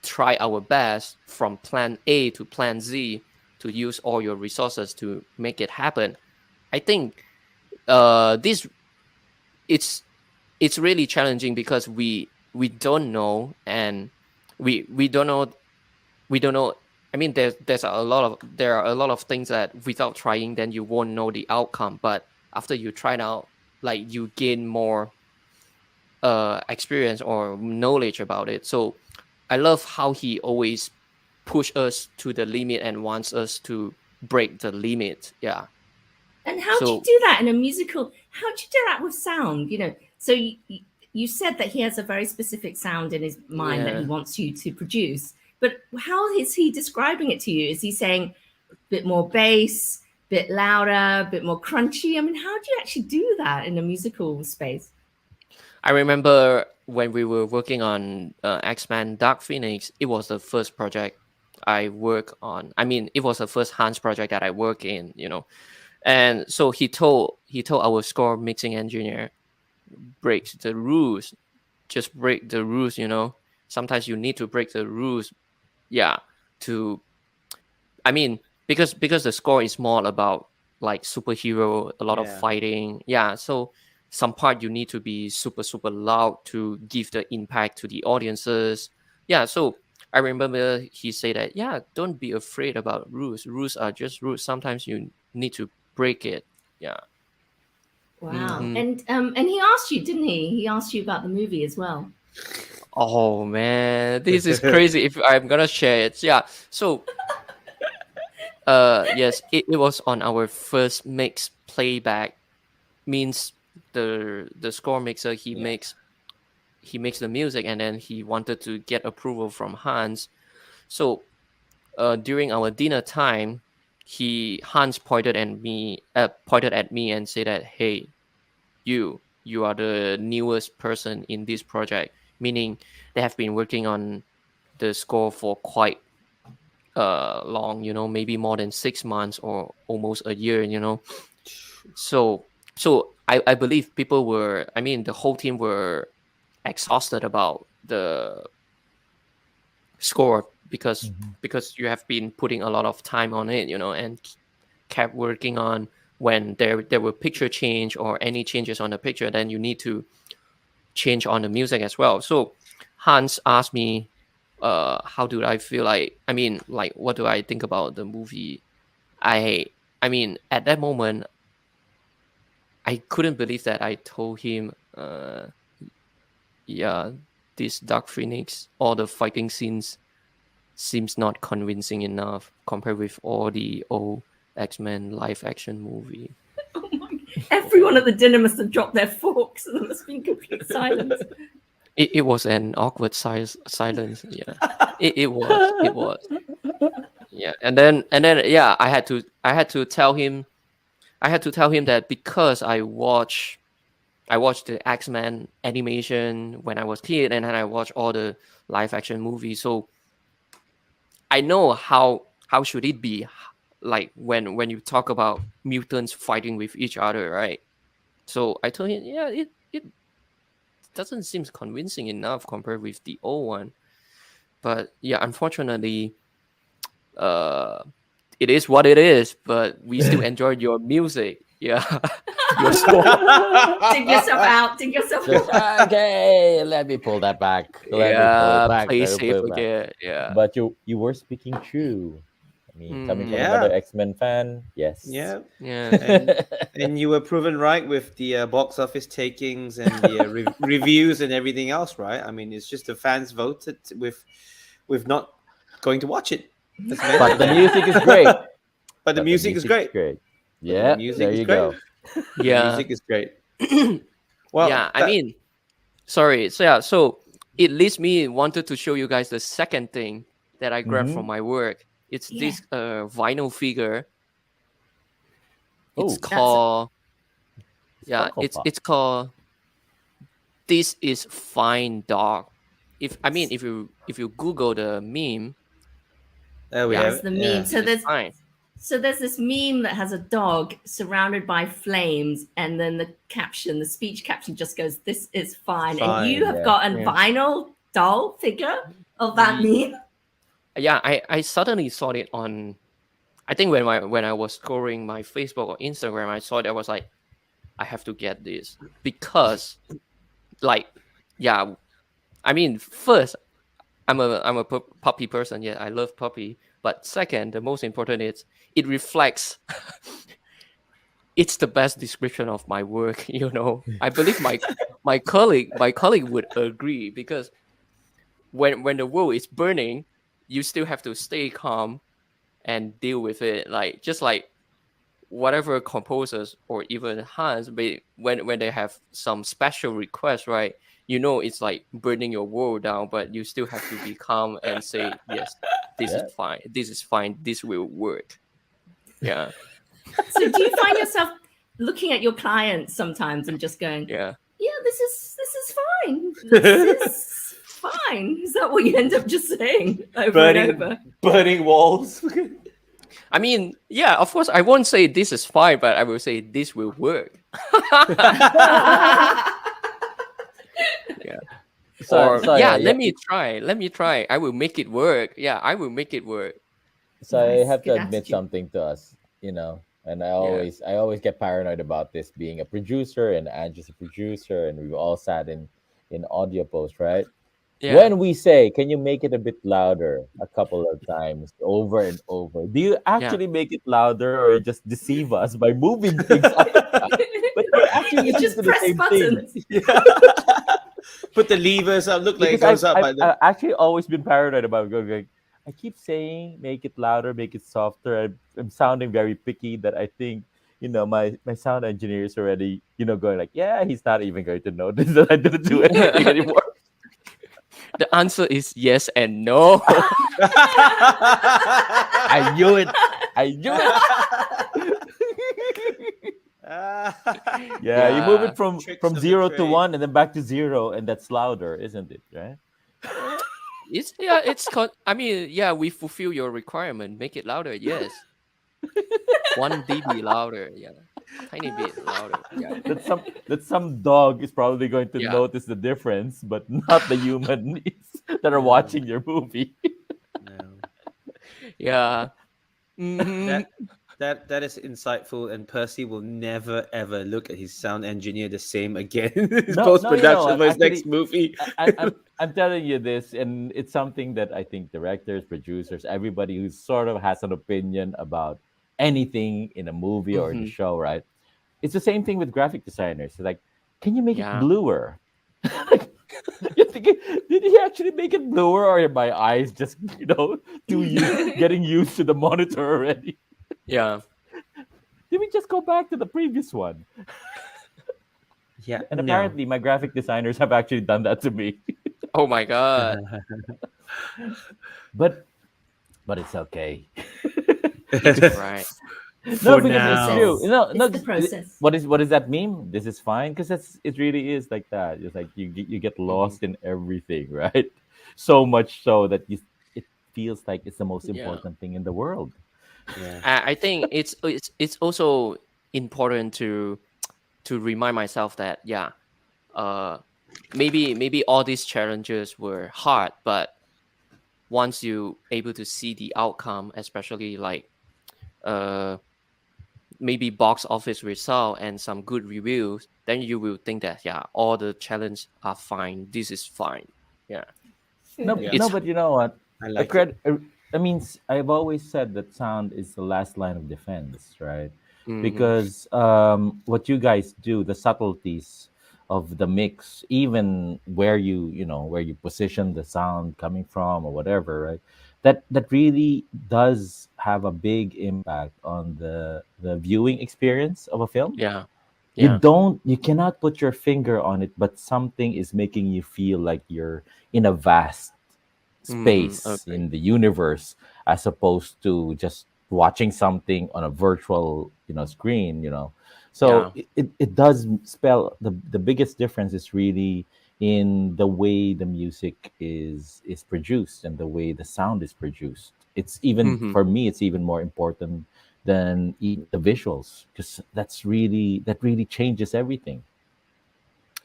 try our best from plan A to plan Z to use all your resources to make it happen. I think it's really challenging because we don't know, and we don't know. I mean, there are a lot of things that without trying, then you won't know the outcome. But after you try it out, like you gain more experience or knowledge about it. So I love how he always push us to the limit and wants us to break the limit. Yeah. And how do you do that in a musical? How do you do that with sound? So you said that he has a very specific sound in his mind that he wants you to produce. But how is he describing it to you? Is he saying a bit more bass, a bit louder, a bit more crunchy? I mean, how do you actually do that in a musical space? I remember when we were working on X-Men Dark Phoenix, it was the first project I work on. I mean, it was the first Hans project that I work in, And so he told our score mixing engineer, break the rules, just break the rules. Sometimes you need to break the rules yeah, to, I mean, because the score is more about like superhero, a lot of Yeah. fighting. Yeah, so some part you need to be super loud to give the impact to the audiences. Yeah, so I remember he said that, yeah, don't be afraid about rules. Rules are just rules. Sometimes you need to break it. Yeah. Wow. Mhm. And he asked you, didn't he? He asked you about the movie as well. Oh man, this is crazy. If I'm gonna share it, yeah. So, yes, it was on our first mix playback. Means the score mixer, he Yeah. makes the music, and then he wanted to get approval from Hans. So, during our dinner time, Hans pointed at me and said that, hey, you are the newest person in this project, meaning they have been working on the score for quite long, maybe more than 6 months or almost a year, so I believe people were, I mean, the whole team were exhausted about the score because Mhm. you have been putting a lot of time on it, and kept working on. When there were picture change or any changes on the picture, then you need to change on the music as well. So Hans asked me, how do I feel, like, I mean, like, what do I think about the movie? I mean, at that moment, I couldn't believe that I told him, yeah, this Dark Phoenix, all the fighting scenes seems not convincing enough compared with all the old X-Men live action movie. Oh my! Everyone at the dinner must have dropped their forks, and there must have been complete silence. It was an awkward silence. Yeah, it was. Yeah, and then yeah, I had to tell him that because I watched the X-Men animation when I was a kid, and then I watched all the live action movies, so I know how should it be, like when you talk about mutants fighting with each other, right? So I told him, yeah, it doesn't seem convincing enough compared with the old one. But yeah, unfortunately, uh, it is what it is. But we still enjoyed your music. Yeah, your score. Dig yourself out. Dig yourself Just, out. okay, let me pull that back. Let me pull Yeah, it back. play Let me pull safe it back. again. Yeah. But you were speaking true. I mean, coming from Yeah. another X-Men fan, yes. Yeah. Yeah. And you were proven right with the box office takings and the reviews and everything else, right? I mean, it's just the fans voted with not going to watch it. That's But the music is great. But the music is great. great. But the Yeah, music there is you great. go. The Yeah. music is great. Well, yeah, I mean, sorry. So yeah, so it leads me wanted to show you guys the second thing that I grabbed from my work. It's this vinyl figure. It's Oh, called Funko Pop. it's called This Is Fine Dog. If you Google the meme, there we Yeah. have That's it. the meme. Yeah. So it's fine. there's this meme that has a dog surrounded by flames, and then the speech caption just goes, "This is fine." And you have Fine, got a Yeah. vinyl doll figure of that meme. Yeah, I suddenly saw it on, I think when I was scrolling my Facebook or Instagram, I saw it. I was like, I have to get this because, like, yeah, I mean, first, I'm a puppy person. Yeah, I love puppy. But second, the most important is it reflects. It's the best description of my work. I believe my colleague would agree, because when the world is burning, you still have to stay calm and deal with it. Like, just like whatever composers or even Hans, when they have some special requests, right? It's like burning your world down, but you still have to be calm and say, yes, this Yeah. is fine. This is fine. This will work. Yeah. So do you find yourself looking at your clients sometimes and just going, Yeah. "Yeah, this is fine. This is fine." Is that what you end up just saying over and over? Burning walls. I mean, yeah, of course, I won't say this is fine, but I will say this will work. Or yeah, let me try. Let me try. I will make it work. Yeah, I will make it work. so I Nice, have to good admit attitude. something to us, and Yeah. I always get paranoid about this being a producer and Ange a producer, and we've all sat in audio post, right? Yeah. When we say, "Can you make it a bit louder?" a couple of times over and over, do you Yeah. actually make it louder or just deceive us by moving things all the time? But we're actually You listening just to the press same thing. buttons. Yeah. Put the levers up. Look like it Because goes up by the. I've actually always been paranoid about going. Like, I keep saying, make it louder, make it softer. I'm sounding very picky that I think my sound engineer is already going like, yeah, he's not even going to notice that I didn't do anything anymore. The answer is yes and no. I knew it. I knew it. Yeah, you move Yeah. it from Tricks from of the zero to trade. one and then back to zero, and that's louder, isn't it? Right? I mean, yeah, we fulfill your requirement. Make it louder. Yes. 1 dB louder. Yeah. Tiny bit louder. Yeah. That some dog is probably going to Yeah. notice the difference, but not the human that are No, watching your movie. no. Yeah. Hmm. That that is insightful, and Percy will never ever look at his sound engineer the same again in his No, post no, you know production what? for his next Actually, movie. I'm telling you this, and it's something that I think directors, producers, everybody who sort of has an opinion about anything in a movie or in a Hmm. show, right? It's the same thing with graphic designers. Like, can you make it Yeah. bluer? You're thinking, did he actually make it bluer, or are my eyes just getting used to the monitor already? Yeah. Did we just go back to the previous one? Yeah, And no. apparently, my graphic designers have actually done that to me. Oh my God. but but it's okay. It's all Because right. no, For The because it's now. true. process. No, It's the process. what does that mean? This is fine because it really is like that. It's like you get Hmm. lost in everything, right? So much so that it feels like it's the most Yeah. important thing in the world. Yeah. I think it's also important to remind myself that yeah, uh, maybe all these challenges were hard, but once you able to see the outcome, especially like uh maybe box office result and some good reviews, then you will think that yeah, all the challenges are fine. This is fine. Yeah, No, Yeah. no, it's but you know what? I like it. I mean, I've always said that sound is the last line of defense, right? hmm Because what you guys do, the subtleties of the mix, even where you position the sound coming from or whatever, right? That really does have a big impact on the viewing experience of a film. yeah, yeah. You cannot put your finger on it, but something is making you feel like you're in a vast space Agree. in the universe, as opposed to just watching something on a virtual screen. So Yeah. it does spell the biggest difference is really in the way the music is produced and the way the sound is produced. It's even hmm for me, it's even more important than even the visuals, because that really changes everything.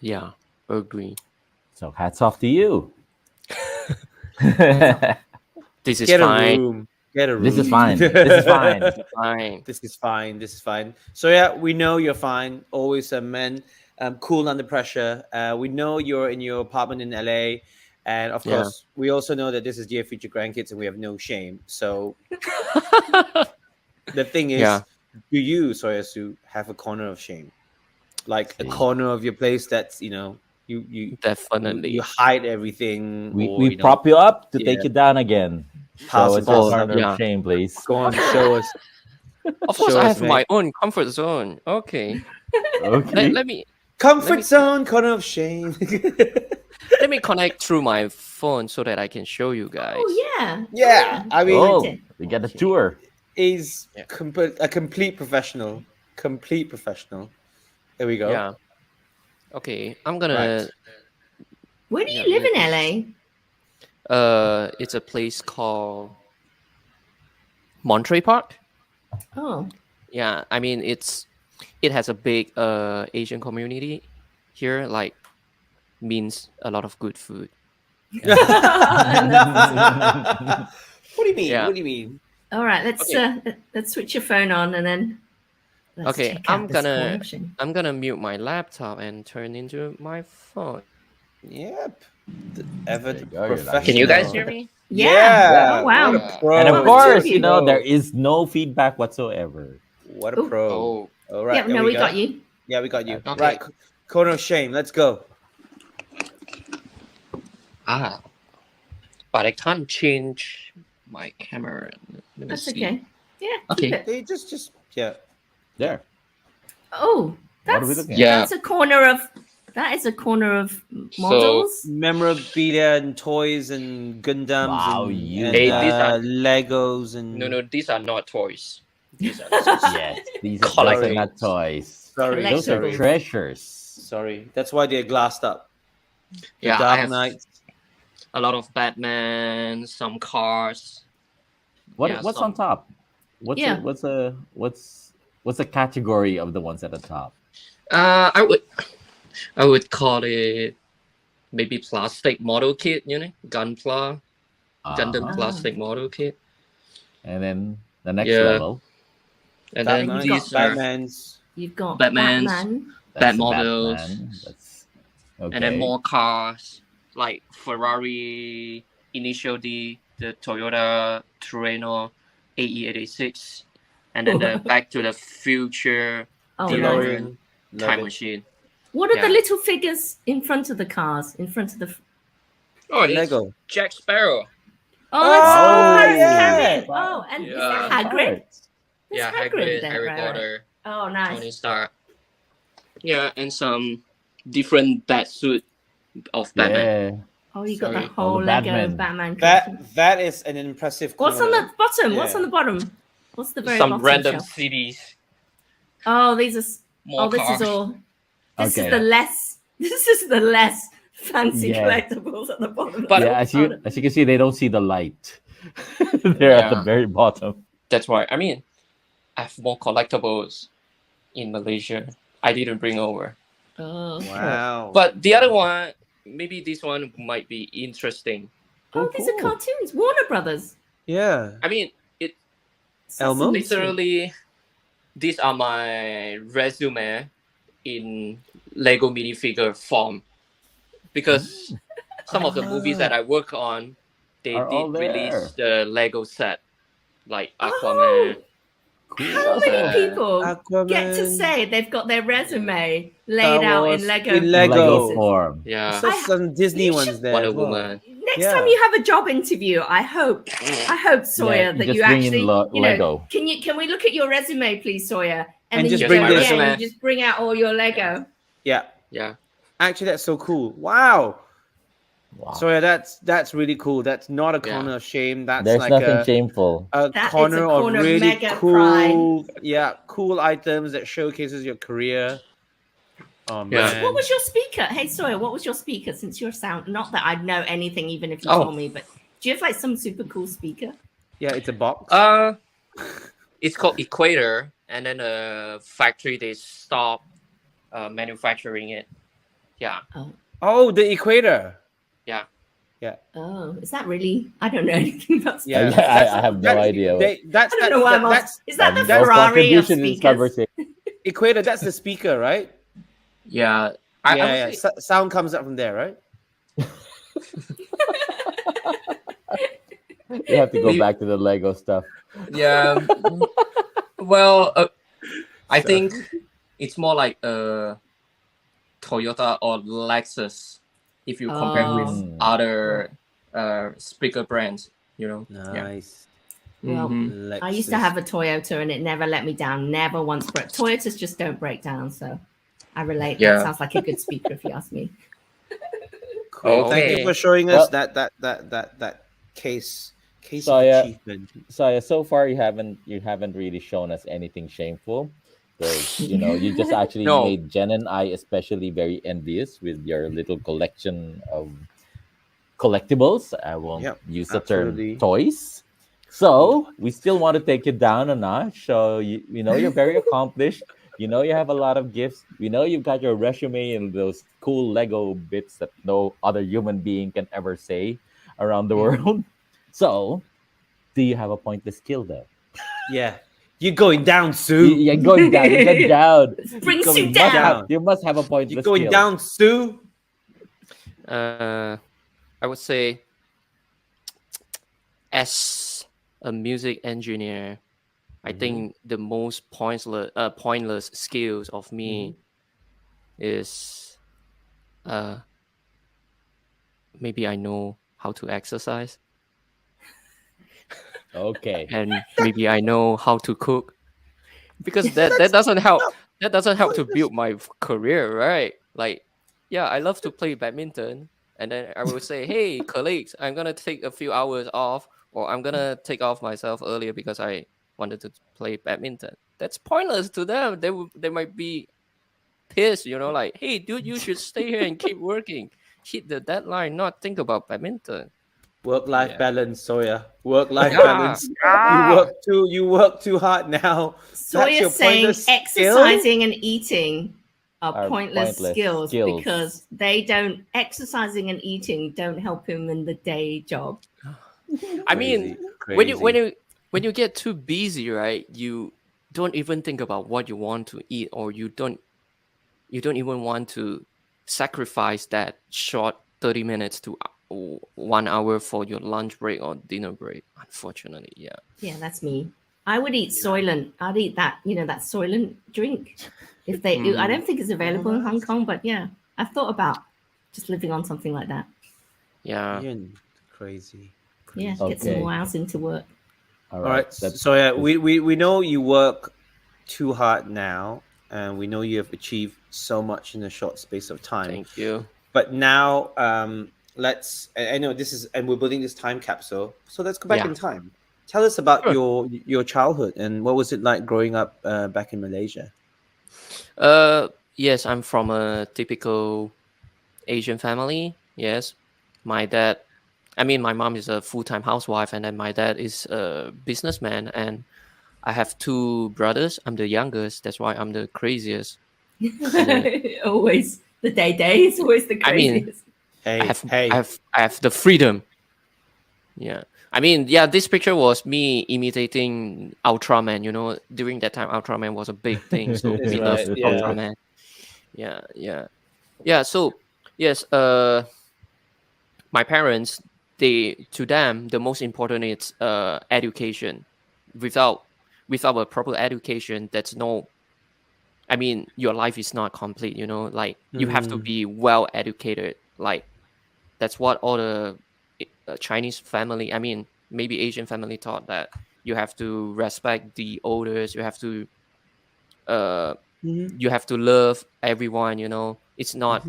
Yeah, agree. So hats off to you. That's all. This is Get a fine. room. Get a This is room. fine. This is fine. This is fine. This is fine. This is fine. So yeah, we know you're fine. Always a man, cool under pressure. We know you're in your apartment in LA, and of Yeah. course, we also know that this is Dear Future Grandkids, and we have no shame. So the thing Yeah, is, do you, Soya Sue, have a corner of shame, like a See, corner of your place that's you you you definitely. hide everything, we or prop you up to take yeah, you down again. Show us your pass it Oh, up. corner of yeah. shame, please. Go on, show us, Of course, show I us, have mate. my own comfort zone. Okay. Let, Okay. let me let Comfort me zone, corner of shame. let me connect through my phone so that I can show you guys. Oh yeah. Oh Yeah, yeah. I mean, Oh, Excited. we got a Okay. tour. is Yeah. a complete professional. Complete professional. There we go. Yeah. Okay. I'm Right. gonna Where do yeah, you live in maybe LA? it's a place called Monterey Park. Oh. Yeah, I mean it has a big Asian community here. Like means a lot of good food. What do you mean? Yeah. What do you mean? All right, let's switch your phone on and then let's Okay, check out this corner of shame. I'm gonna mute my laptop and turn into my phone. Yep. The ever There you go, you're like- professional. Can you guys hear me? Yeah. Oh, wow. What a pro. And of Oh, course, two of you know, Pro. there is no feedback whatsoever. What a pro. Oh, All right. Yeah, there no, we go. got you. Yeah, we got you. Okay. Right. Corner of shame. Let's go. but I can't change my camera. Let me That's see. okay. Yeah. Okay. Keep it. They just yeah. There. Oh, What are we that's looking at? Yeah. that's a corner of models. Memorabilia and toys and Gundams Wow, and, you and Hey, these are- Legos and No, these are not toys. These are Yes, these are Collectibles. not toys. sorry, Those are Collectibles. treasures. sorry. That's why they're glassed up. The yeah. I Dark have Knight. a lot of Batman, some cars. Yeah, What's some- on top? What's Yeah. what's the category of the ones at the top? I would call it maybe plastic model kit. You know, Gundam Uh-huh. plastic model kit. And then the next Yeah. level. And Dark then Knight, these are Batman's. You've got Batman's- Batman. That's the models. Batman. That's okay. and then more cars like Ferrari Initial D, the Toyota Terreno AE86, and then the Back to the Future Oh, DeLorean. nice. DeLorean. Love time it. machine. What are Yeah. the little figures in front of the cars? In front of the. Oh, it's Lego. Jack Sparrow. Oh, it's Oh, Pirates of the yeah. Caribbean. Oh, and is Yeah. that Hagrid? There's Yeah, Hagrid Hagrid, there, Harry right, Potter, right. Oh, nice. Tony Stark. Yeah, and some different batsuit of Batman. Yeah. Oh, you got Sorry. the whole the Lego Batman. Batman. collection. That is an impressive. What's on corner. the bottom? What's Yeah. on the bottom? What's the very Some bottom random shelf? CDs. Oh, these are. More Oh, this cars. is all. This Okay. is the less. This is the less fancy Yeah. collectibles at the bottom. But- Yeah, as you can see, they don't see the light. They're at the Yeah. very bottom. That's why. I mean, I have more collectibles in Malaysia. I didn't bring over. Oh, Wow. But the other one, maybe this one might be interesting. oh, these are cool. cartoons. Warner Brothers. yeah. I mean, it Elmo? Sesame Street. literally, these are my resume in Lego minifigure form. Because some of the movies that I work on, they Are all did release there. the Lego set, like Oh, Aquaman. How many Uh, people Aquaman. get to say they've got their resume Star laid out Wars in Lego? in Lego. Lego form. Yeah, I saw some Disney you ones should- there. Wonder as well. Woman. Next Yeah. time you have a job interview, I hope Sawyer, Yeah, that just you bring in actually, Lego. Can we look at your resume, please, Sawyer? And then just you bring go, this- yeah, and Resume. you just bring out all your Lego. Yeah. Yeah. Actually, that's so cool. Wow. Wow. So yeah, that's really cool. That's not a Yeah. corner of shame. That's There's like nothing a, shameful. a That is corner a of corner of really mega cool, cool items that showcases your career. Oh Yeah. man. What was your speaker? Hey, Sawyer, what was your speaker? Since you're sound, not that I'd know anything, even if you Oh. told me, but do you have like some super cool speaker? Yeah, it's a box. It's called Equator, and then a factory they stop manufacturing it. Yeah. Oh, the equator. Oh, is that really? I don't know anything about speakers. Yeah, Yeah, I have no that's- idea. That's I don't know why I'm that's asking. Is that the No Ferrari of contribution in this speakers? conversation. equator. That's the speaker, right? Yeah. I yeah. would say- Sound comes up from there, right? You have to go We- back to the Lego stuff. Yeah. Well, I So- think it's more like a Toyota or Lexus if you compare Oh. with other speaker brands. You know. Nice. Well, Mhm. I used to have a Toyota and it never let me down. Never once broke. Toyotas just don't break down, so I relate. Yeah. That sounds like a good speaker if you ask me. Cool. Thank Okay. you for showing us that case So, of yeah. achievement. So yeah, so far you haven't really shown us anything shameful. So you just actually No. made Jen and I especially very envious with your little collection of collectibles. I won't Yep, use the absolutely. term toys. So we still want to take you down a notch. So you're very accomplished. You know you have a lot of gifts. We know you've got your resume and those cool Lego bits that no other human being can ever say around the world. So, do you have a pointless skill though? Yeah. You're going down, Sue. You're going down. You get down. Bring Sue You must down. you must have a You're pointless going skill. down, Sue. I would say, as a music engineer, I think the most pointless skills of me is maybe I know how to exercise, Okay. and maybe I know how to cook, because that doesn't help. That doesn't help to build my career, right? Like, yeah, I love to play badminton, and then I will say, hey, colleagues, I'm gonna take a few hours off, or I'm gonna take off myself earlier because I wanted to play badminton. That's pointless to them. They might be pissed, like, hey, dude, you should stay here and keep working, hit the deadline, not think about badminton. Work-life Yeah. balance, Sawyer. Work-life Yeah. balance. You work too hard now. That's Sawyer's your saying pointless skill? exercising and eating are Are pointless pointless skills skills. because exercising and eating don't help him in the day job. I mean, Crazy. when you get too busy, right, you don't even think about what you want to eat, or you don't even want to sacrifice that short 30 minutes to 1 hour for your lunch break or dinner break, unfortunately. Yeah, that's me. I would eat Soylent. I'd eat that, that Soylent drink. If they, I don't think it's available in Hong Kong, but yeah, I've thought about just living on something like that. Yeah. You're crazy. Yeah, get some Okay. more hours into work. All All right. That's So yeah, we know you work too hard now, and we know you have achieved so much in a short space of time. Thank you. But now, I know this is, and we're building this time capsule. So let's go back Yeah. in time. Tell us about Sure. your childhood and what was it like growing up back in Malaysia? Yes, I'm from a typical Asian family. Yes, my mom is a full-time housewife, and then my dad is a businessman, and I have two brothers. I'm the youngest. That's why I'm the craziest. Always the day is always the I mean, craziest. I have the freedom. Yeah. I mean, yeah, this picture was me imitating Ultraman. During that time, Ultraman was a big thing. So That's we love right, yeah. Ultraman. Yeah. So, yes, my parents, to them, the most important is education. Without a proper education, your life is not complete. Like, you have to be well educated. Like, that's what all the Chinese family, maybe Asian family, taught, that you have to respect the elders, you have to love everyone. It's not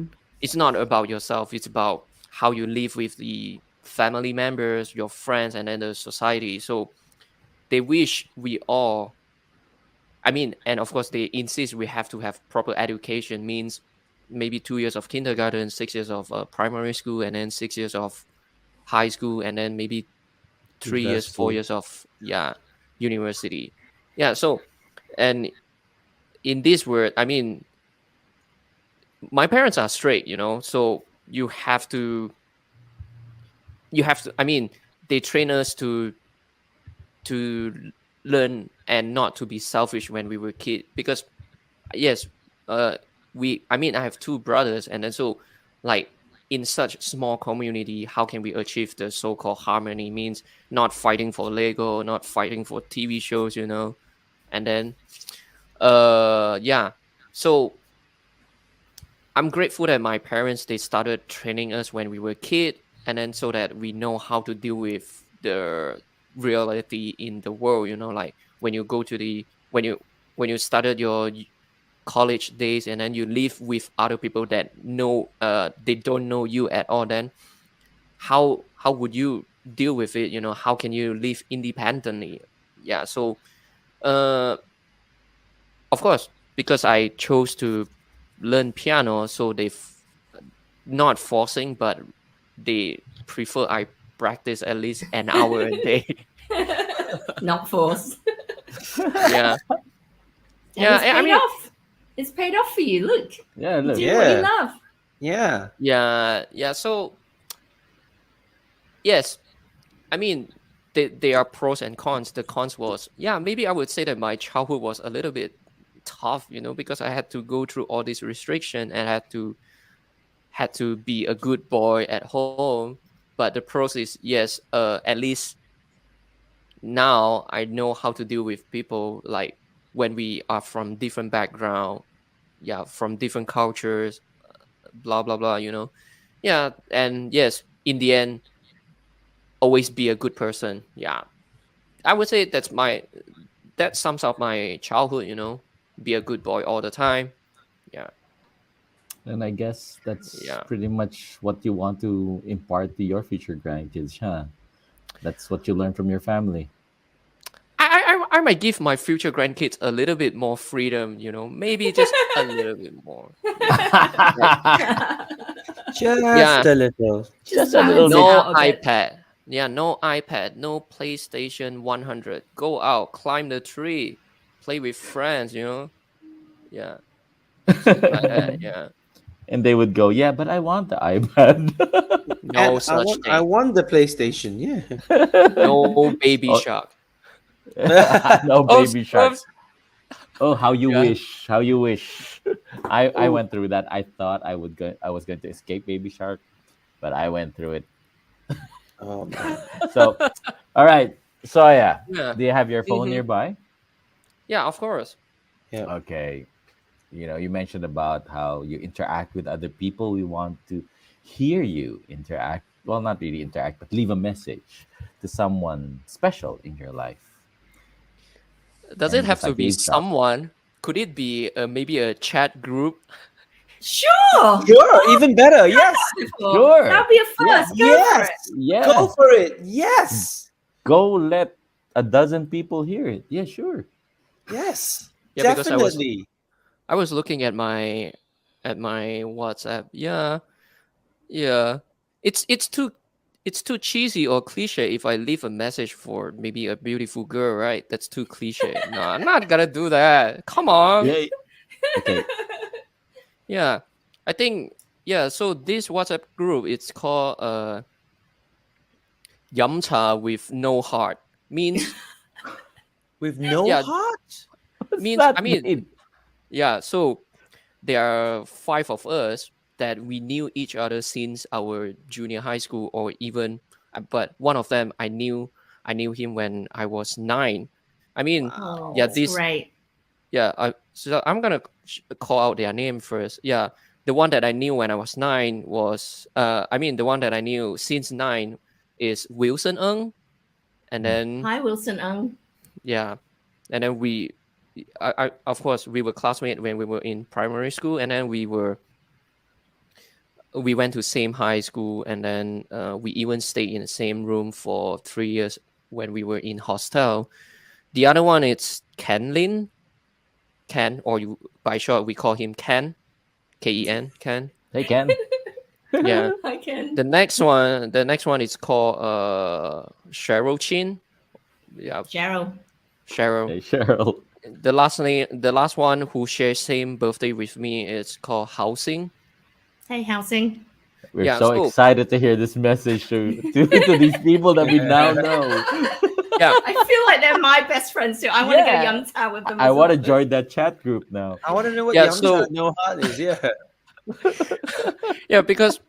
about yourself, it's about how you live with the family members, your friends, and then the society. So they wish we all, and of course they insist we have to have proper education, means maybe 2 years of kindergarten, 6 years of primary school, and then 6 years of high school, and then maybe 3 years, 4 years of university. So, and in this word, my parents are straight, so you have to they train us to learn and not to be selfish when we were kids, because yes, I have two brothers, and then so, like, in such small community, how can we achieve the so-called harmony? Means not fighting for Lego, not fighting for TV shows, and then so I'm grateful that my parents, they started training us when we were kids, and then so that we know how to deal with the reality in the world. Like, when you go to when you started your college days, and then you live with other people that they don't know you at all, then how would you deal with it? How can you live independently? So of course, because I chose to learn piano, so they not forcing, but they prefer I practice at least an hour a day. Not forced. Yeah. And it's paid off. It's paid off for you. Look, Yeah, you look. do what you Yeah. love. Yeah. Yeah. So yes, I mean, there are pros and cons. The cons was, yeah, maybe I would say that my childhood was a little bit tough, because I had to go through all this restriction and had to be a good boy at home. But the pros is, yes, at least now I know how to deal with people, like when we are from different background, yeah, from different cultures, blah blah blah. Yeah, and yes, in the end, always be a good person. Yeah, I would say that sums up my childhood. Be a good boy all the time. Yeah, And I guess that's yeah. pretty much what you want to impart to your future grandkids, huh? That's what you learn from your family. I might give my future grandkids a little bit more freedom. Maybe just a little bit more. Like, Just yeah, a little. Just Just a little balance it bit. no out a bit. iPad. Yeah, no iPad, no PlayStation 100. Go out, climb the tree, play with friends. Yeah, something like that. Yeah, And they would go, yeah, but I want the iPad. no And I such want I thing. want the PlayStation. Yeah. No baby Oh, shark. no Oops, baby shark. oops. Oh, how you Yeah. wish. How you wish. I Oh, went through that. I thought I was going to escape baby shark, but I went through it. Oh man. So, all right. So yeah, yeah. do you have your phone Hmm. nearby? Yeah, of course. Yeah. Okay. You mentioned about how you interact with other people. We want to hear you interact. Well, not really interact, but leave a message to someone special in your life. Does it And have just to like be the intro. someone? Could it be maybe a chat group? Sure. Sure. Even better. Yes. Before. Sure. That'll be a Yeah. first. Go for Yes. it. Go Yes. for it. Yes. Go let a dozen people hear it. Yeah, sure. Yes. Yeah, because Definitely. I was looking at my WhatsApp. Yeah, yeah. It's too cheesy or cliche if I leave a message for maybe a beautiful girl, right? That's too cliche. No, I'm not gonna do that. Come on. Yeah. Okay. Yeah. I think, yeah, so this WhatsApp group, it's called Yamcha with no heart. Means, With no yeah, heart. What's means I that mean, mean? yeah, so there are five of us that we knew each other since our junior high school, or even, but one of them I knew him when I was 9. I mean, Oh, yeah, Wow. that's this great. yeah, so I'm gonna call out their name first. Yeah, the one that I knew when I was 9 was the one that I knew since 9 is Wilson Ng. And then, Hi, Wilson Ung. yeah, and then I of course we were classmates when we were in primary school, and then we went to same high school, and then we even stayed in the same room for 3 years when we were in hostel. The other one is Ken Lin. Ken, or by short we call him Ken. Ken. Ken. Hey, Ken. Yeah. I can. The next one is called Cheryl Chin. Yeah, Cheryl. Cheryl. Hey, Cheryl. The last one who shares same birthday with me is called Housing. Hey, Housing. We're Yeah, so so excited to hear this message to these people that we now know. yeah, I feel like they're my best friends too. I want to go Yeah. Yum with them I as want to well. join that chat group now. I want to know what yeah. Yamcha So no heart is. Yeah. yeah, because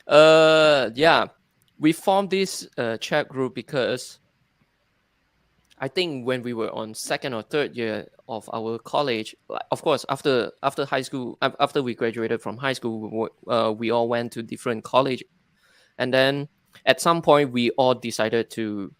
yeah, we formed this chat group because I think when we were on second or third year of our college, of course, after high school, after we graduated from high school, we all went to different college, and then at some point we all decided to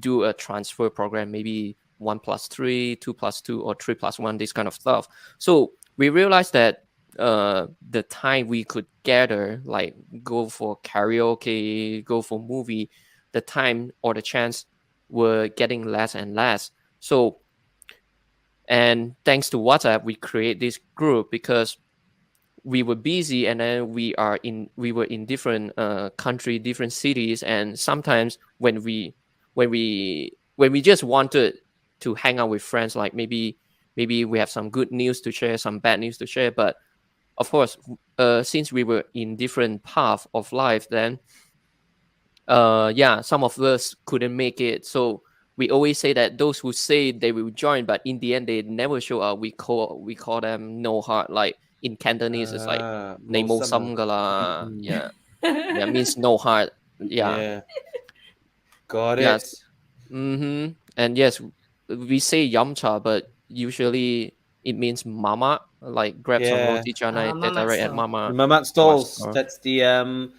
do a transfer program, maybe 1+3, 2+2, or 3+1, this kind of stuff. So we realized that the time we could gather, like go for karaoke, go for movie, the time or the chance were getting less and less. So, and thanks to WhatsApp, we create this group because we were busy, and then we were in different country, different cities, and sometimes when we just wanted to hang out with friends, like maybe maybe we have some good news to share, some bad news to share. But of course, since we were in different path of life, then some of us couldn't make it. So we always say that those who say they will join, but in the end they never show up, we call them no heart. Like in Cantonese, it's like "Nei mo sam ga la." Yeah, yeah, means no heart. Yeah, Yeah. Got yes. it. And yes, we say yamcha, but usually it means mama. Like grab some Yeah. roti canai, Mamat teta right at stall. mama. The Mamat Mama stalls. store. That's the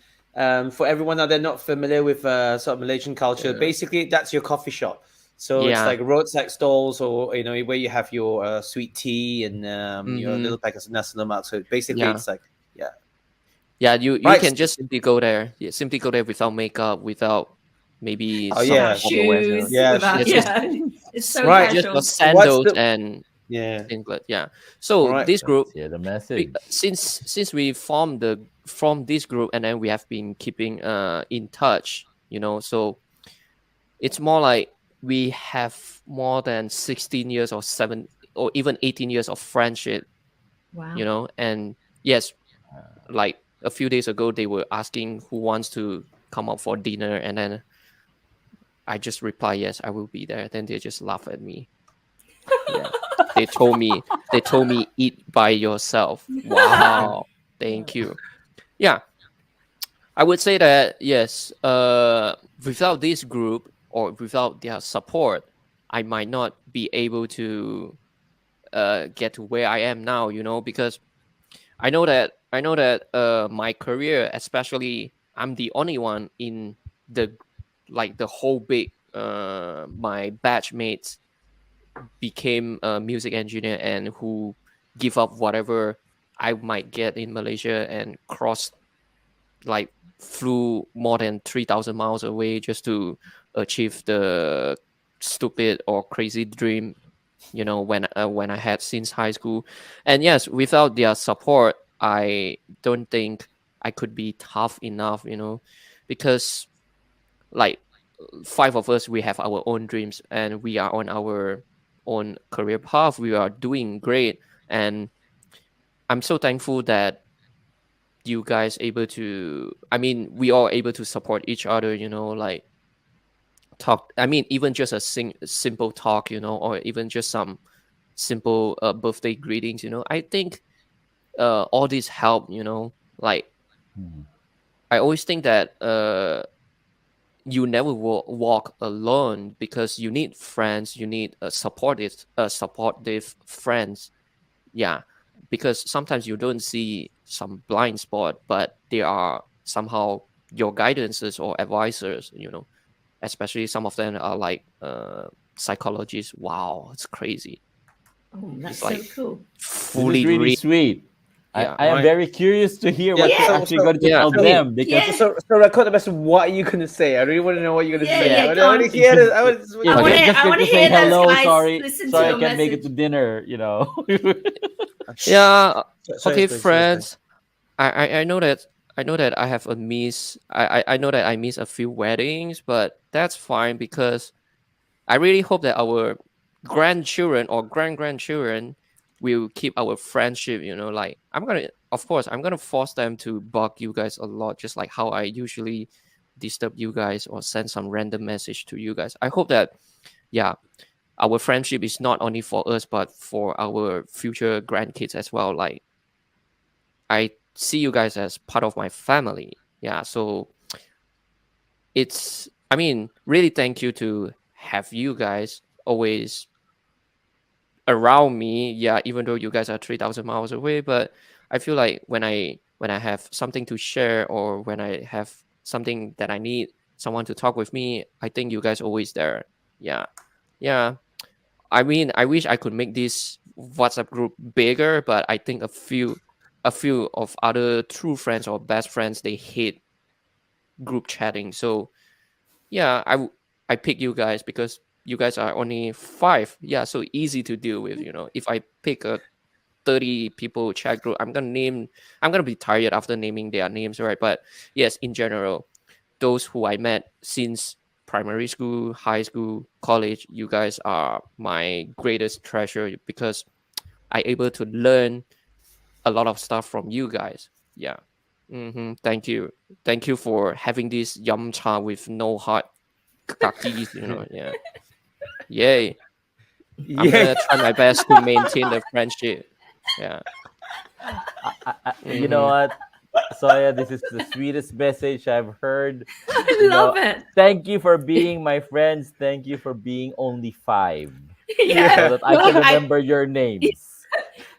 for everyone out there not familiar with sort of Malaysian culture. Yeah. Basically, that's your coffee shop. So it's Yeah. like roadside stalls, or where you have your sweet tea and your little packets of nasi lemak. So basically, Yeah. it's like Yeah, you Right. can just simply go there. Yeah, simply go there without makeup, without maybe Oh, some yeah. Without formal wear. shoes. Yeah, Without, just- it's so Right. Just casual. your sandals the- and yeah. singlet. Yeah. So Alright. this group, Yeah, the message. since we formed this group, and then we have been keeping in touch, so it's more like we have more than 16 years or 7 or even 18 years of friendship, Wow. and yes, like a few days ago they were asking who wants to come up for dinner, and then I just reply yes, I will be there. Then they just laugh at me. Yeah. They told me eat by yourself. Wow. Thank you. Yeah. I would say that yes, without this group or without their support, I might not be able to get to where I am now, because I know that my career, especially I'm the only one in the whole big my batch mates became a music engineer and who give up whatever I might get in Malaysia and flew more than 3,000 miles away just to achieve the stupid or crazy dream, when I had since high school. And yes, without their support, I don't think I could be tough enough, because like 5 of us, we have our own dreams and we are on our own career path. We are doing great, and I'm so thankful that you guys we all able to support each other, like talk. Even just a simple talk, or even just some simple birthday greetings, I think all this help, like I always think that you never walk alone, because you need friends, you need supportive friends. Yeah, because sometimes you don't see some blind spot, but they are somehow your guidances or advisors, especially some of them are like psychologists. Wow, it's crazy. Oh, that's It's so like cool. This fully is really sweet. Yeah, I am right. very curious to hear what Yeah, you're so- actually so- going to yeah, tell so- them, because Yeah. So record the best. What are you gonna say? I really want to know what you're gonna Yeah, say. yeah, I go want on. to hear this. I If want I you're wanna- just I going wanna to say hear those hello, guys sorry, listen to sorry, I your can't make it message. to dinner, yeah. Sorry, Okay, sorry, friends. I know that I have a miss. I know that I miss a few weddings, but that's fine, because I really hope that our grandchildren or grandchildren will keep our friendship. Like I'm gonna force them to bug you guys a lot, just like how I usually disturb you guys or send some random message to you guys. I hope that our friendship is not only for us but for our future grandkids as well. Like I see you guys as part of my family. Yeah, so really thank you to have you guys always around me. Yeah, even though you guys are 3,000 miles away, but I feel like when I have something to share, or when I have something that I need someone to talk with me, I think you guys always there. Yeah. Yeah. I wish I could make this WhatsApp group bigger, but I think a few of other true friends or best friends, they hate group chatting. So yeah, I pick you guys because you guys are only 5. Yeah, so easy to deal with. If I pick a 30 people chat group, I'm gonna be tired after naming their names, right? But yes, in general, those who I met since primary school, high school, college, you guys are my greatest treasure because I able to learn a lot of stuff from you guys. Yeah. Thank you. Thank you for having this yum cha with no hot cookies, Yeah. Yay. I'm gonna try my best to maintain the friendship. Yeah. You know what, Soya, this is the sweetest message I've heard. I love it. Thank you for being my friends. Thank you for being only 5. Yeah. So that I can remember your names.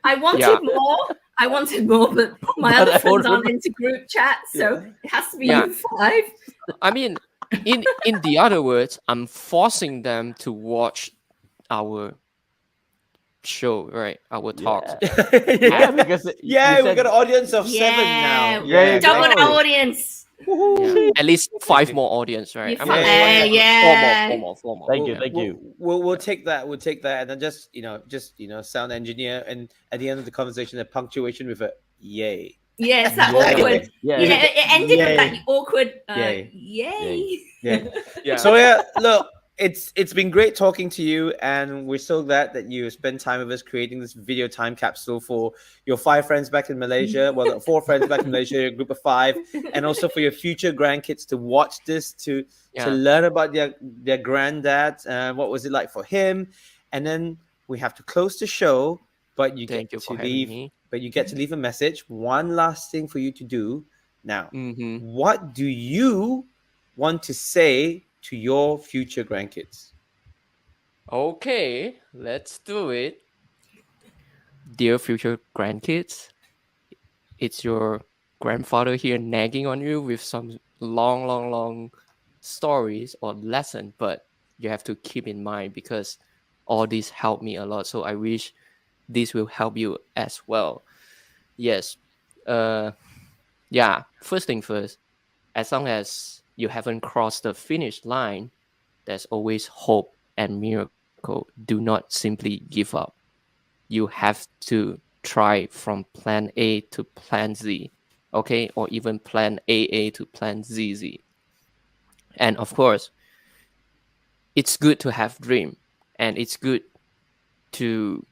I wanted more. I wanted more, but my But other I friends won't aren't into group chat, so it has to be you 5. I mean, in the other words, I'm forcing them to watch our show, right? Our talks. Yeah, because we you got an audience of 7 now. Yeah, double go. our audience. Yeah. At least 5 more audience, right? You yeah. 4 more. Thank you. We'll take that. We'll take that, and then just sound engineer, and at the end of the conversation, a punctuation with a yay. Yeah, it's that awkward. Yeah. It ended with that awkward Yay. yay. Yeah. So yeah, look, it's been great talking to you, and we're so glad that you spent time with us creating this video time capsule for your 5 friends back in Malaysia. Well, 4 friends back in Malaysia, your group of 5, and also for your future grandkids to watch this to learn about their granddad. What was it like for him? And then we have to close the show, but you get to leave. But you get to leave a message. One last thing for you to do now. What do you want to say to your future grandkids? Okay, let's do it. Dear future grandkids, it's your grandfather here nagging on you with some long stories or lesson, but you have to keep in mind because all this helped me a lot. So I wish this will help you as well. Yes. First thing first, as long as you haven't crossed the finish line, there's always hope and miracle. Do not simply give up. You have to try from plan A to plan Z, okay? Or even plan AA to plan ZZ. And of course, it's good to have dream and it's good to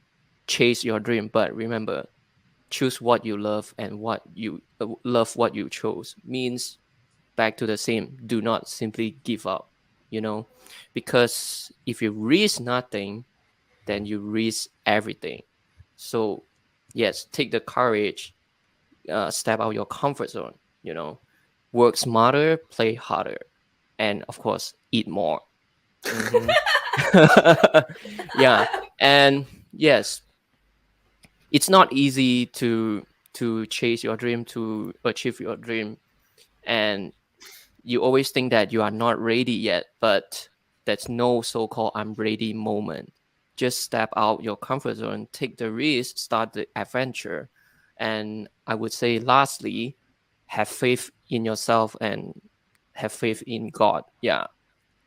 chase your dream, but remember, choose what you love, and what you love what you chose means back to the same. Do not simply give up, because if you risk nothing, then you risk everything. So yes, take the courage, step out your comfort zone, work smarter, play harder, and of course, eat more. Yeah. And yes, it's not easy to chase your dream, to achieve your dream. And you always think that you are not ready yet, but there's no so-called I'm ready moment. Just step out your comfort zone, take the risk, start the adventure. And I would say lastly, have faith in yourself and have faith in God. Yeah.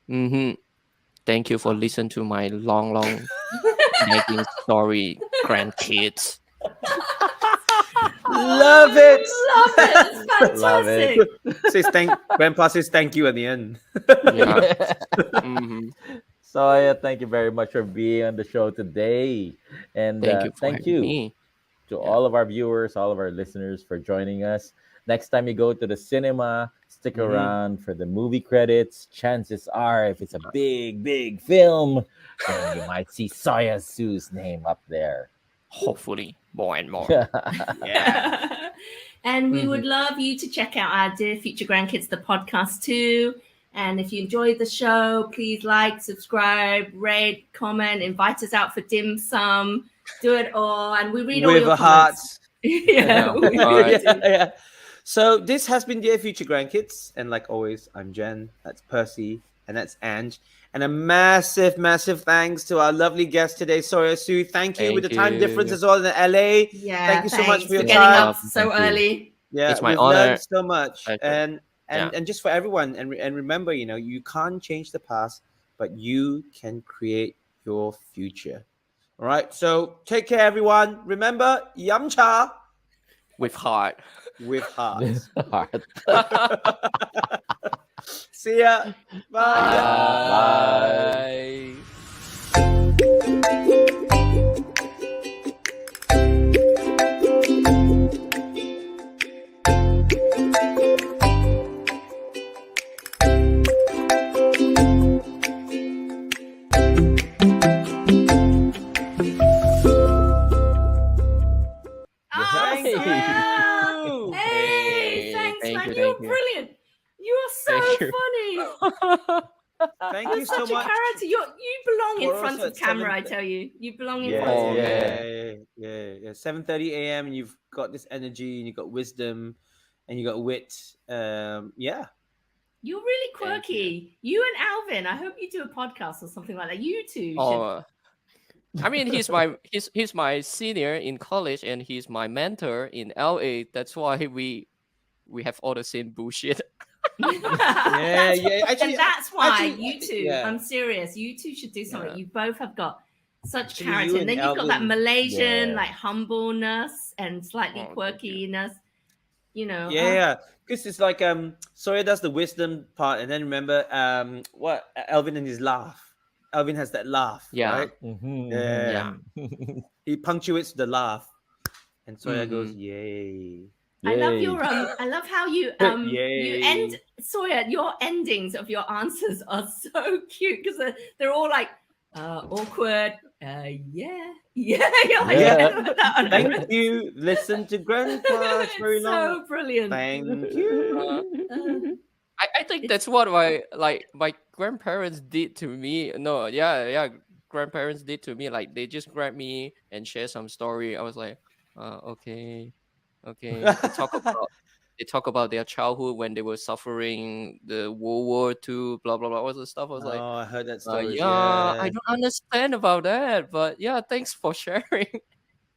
Thank you for listening to my long nagging story, grandkids. Love it. Fantastic. Love it. Grandpa says thank you at the end. So thank you very much for being on the show today, and thank you to all of our viewers, all of our listeners for joining us. Next time you go to the cinema, stick around for the movie credits. Chances are, if it's a big film, then you might see Soya Soo's name up there. Hopefully, more and more. Yeah. And we would love you to check out our Dear Future Grandkids, the podcast too. And if you enjoyed the show, please like, subscribe, rate, comment, invite us out for dim sum. Do it all. And we read all with your a heart. Yeah. So this has been Dear Future Grandkids. And like always, I'm Jen. That's Percy. And that's Ange. And a massive thanks to our lovely guest today, Soya Soo. Thank you with the time difference as well in LA. Yeah, thank you so much for your getting time. up so early. Yeah, it's my we've honor. learned so much. Pleasure. And just for everyone, and remember, you can't change the past, but you can create your future. All right. So take care, everyone. Remember, yum cha with heart. With heart. Heart. See ya. Bye. Bye. Bye. Thank you. Hey, thanks, thank man. you, You're thank you. brilliant. You're so Thank you. funny. Thank You're you so such a much. character. You belong in We're front also of at camera, 7. I tell you. You belong in Yeah, front Oh, of yeah. camera. Yeah. 7:30 a.m. and you've got this energy and you've got wisdom and you got wit. Yeah. You're really Thank you. quirky. You and Alvin, I hope you do a podcast or something like that. You two should. Oh, I mean, he's my senior in college and he's my mentor in LA. That's why we have all the same bullshit. That's yeah. Actually, and that's why actually, you two, yeah. I'm serious, you two should do something. Yeah. You both have got such Actually, character. you And and then you've got that Alvin- Malaysian, Yeah. like humbleness and slightly Oh, thank you. quirkiness. You know. Yeah. Because it's like Sawyer does the wisdom part, and then remember what Alvin and his laugh. Alvin has that laugh, Yeah. right? Mhm, Yeah. mhm. He punctuates the laugh, and Sawyer goes, Mhm. "Yay!" I love Yay. your I love how you Yay. end Sawyer, your endings of your answers are so cute because they're all like awkward. Yeah. You're like, Yeah. like that on Thank everything. you. Listen to Grandpa. It's very long. So brilliant. Thank you. I think that's what my grandparents did to me. No, yeah, grandparents did to me. Like they just grabbed me and share some story. I was like, okay. They talk about their childhood when they were suffering the World War II, blah blah blah, all the stuff. I was like, Oh, I heard that story. yeah, I don't understand about that, but yeah, thanks for sharing.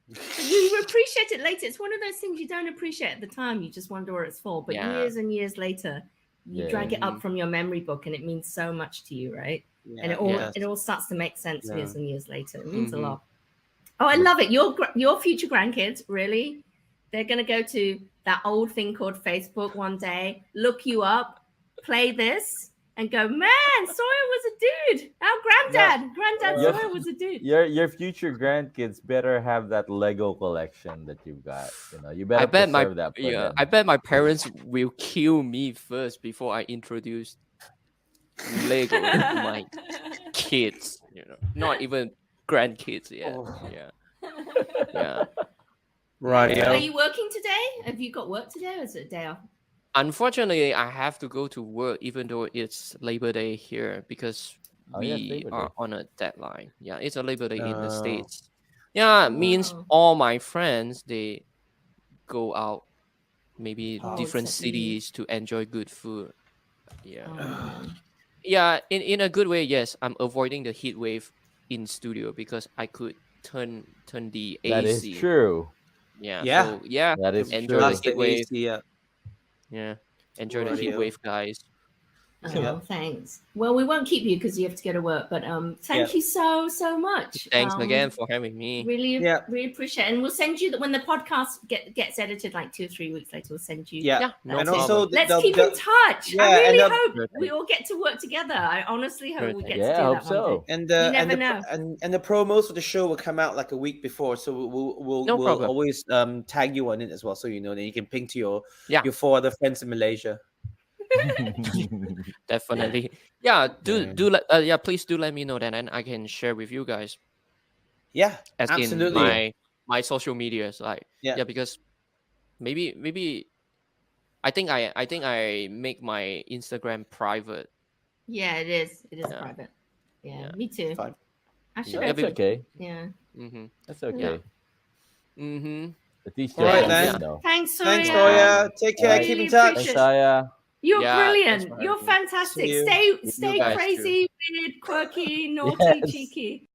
You appreciate it later. It's one of those things you don't appreciate at the time. You just wonder what it's for. But Yeah. years and years later, you Yeah. drag it up from your memory book, and it means so much to you, right? Yeah, And yes. it all starts to make sense Yeah. years and years later. It means a Mhm. lot. Oh, I love it. Your future grandkids, really, they're gonna go to that old thing called Facebook one day, look you up, play this, and go, man, Sawyer was a dude. Our granddad Yeah. Sawyer was a dude. Your future grandkids better have that Lego collection that you've got. You know, you better I bet preserve that for them. I bet my parents will kill me first before I introduce Lego to my kids. You know, not even grandkids yet. Oh. Yeah. Right. Are Yeah. you working today? Have you got work today, or is it a day off? Unfortunately, I have to go to work even though it's Labor Day here because Oh, yeah, it's we Labor are Day. on a deadline. Yeah, it's a Labor Day in the Oh. States. Yeah, it means Oh. all my friends they go out maybe Oh, different it's a cities to enjoy good food. Yeah. Oh, Yeah, in a good way, yes. I'm avoiding the heat wave in studio because I could turn the AC. That is true. Yeah. Yeah. So yeah, That is enjoy true. the Blast the heat wave. AC up. Yeah. Enjoy the heat Radio. wave, guys. Yeah. Thanks. Well, we won't keep you because you have to go to work, but thank you so much. Thanks again for having me. Really, Yeah. really appreciate it. And we'll send you that when the podcast gets edited, like 2 or 3 weeks later. We'll send you. Yeah. Yeah, no And That's it. also, problem. Let's keep in touch. yeah, I and really the- hope Sure we all get to work together. I honestly hope Sure we thing. get to Yeah, do I that hope one day. so. and You the never and know. the and the promos for the show will come out like a week before, so we'll No problem. always tag you on it as well, so you know. Then you can ping to your Yeah. 4 other friends in Malaysia. Definitely. Yeah. Please do let me know then, and I can share with you guys. Yeah, As absolutely. in my social medias, like Yeah. because maybe I think I make my Instagram private. Yeah, it is. It is Yeah. private. Yeah, Yeah. me too. Fine. I should Yeah, have. That's okay. Yeah. Mm-hmm. That's okay. Mm-hmm. At least All you're right, open, then. though. Thanks, Sawyer. Thanks, Toya. Take care. Alright. Keep in Really touch. appreciate Thanks, Saya. You're Yeah, thanks brilliant. for You're having me. fantastic. See you. Stay guys too. crazy, weird, quirky, naughty, Yes. cheeky.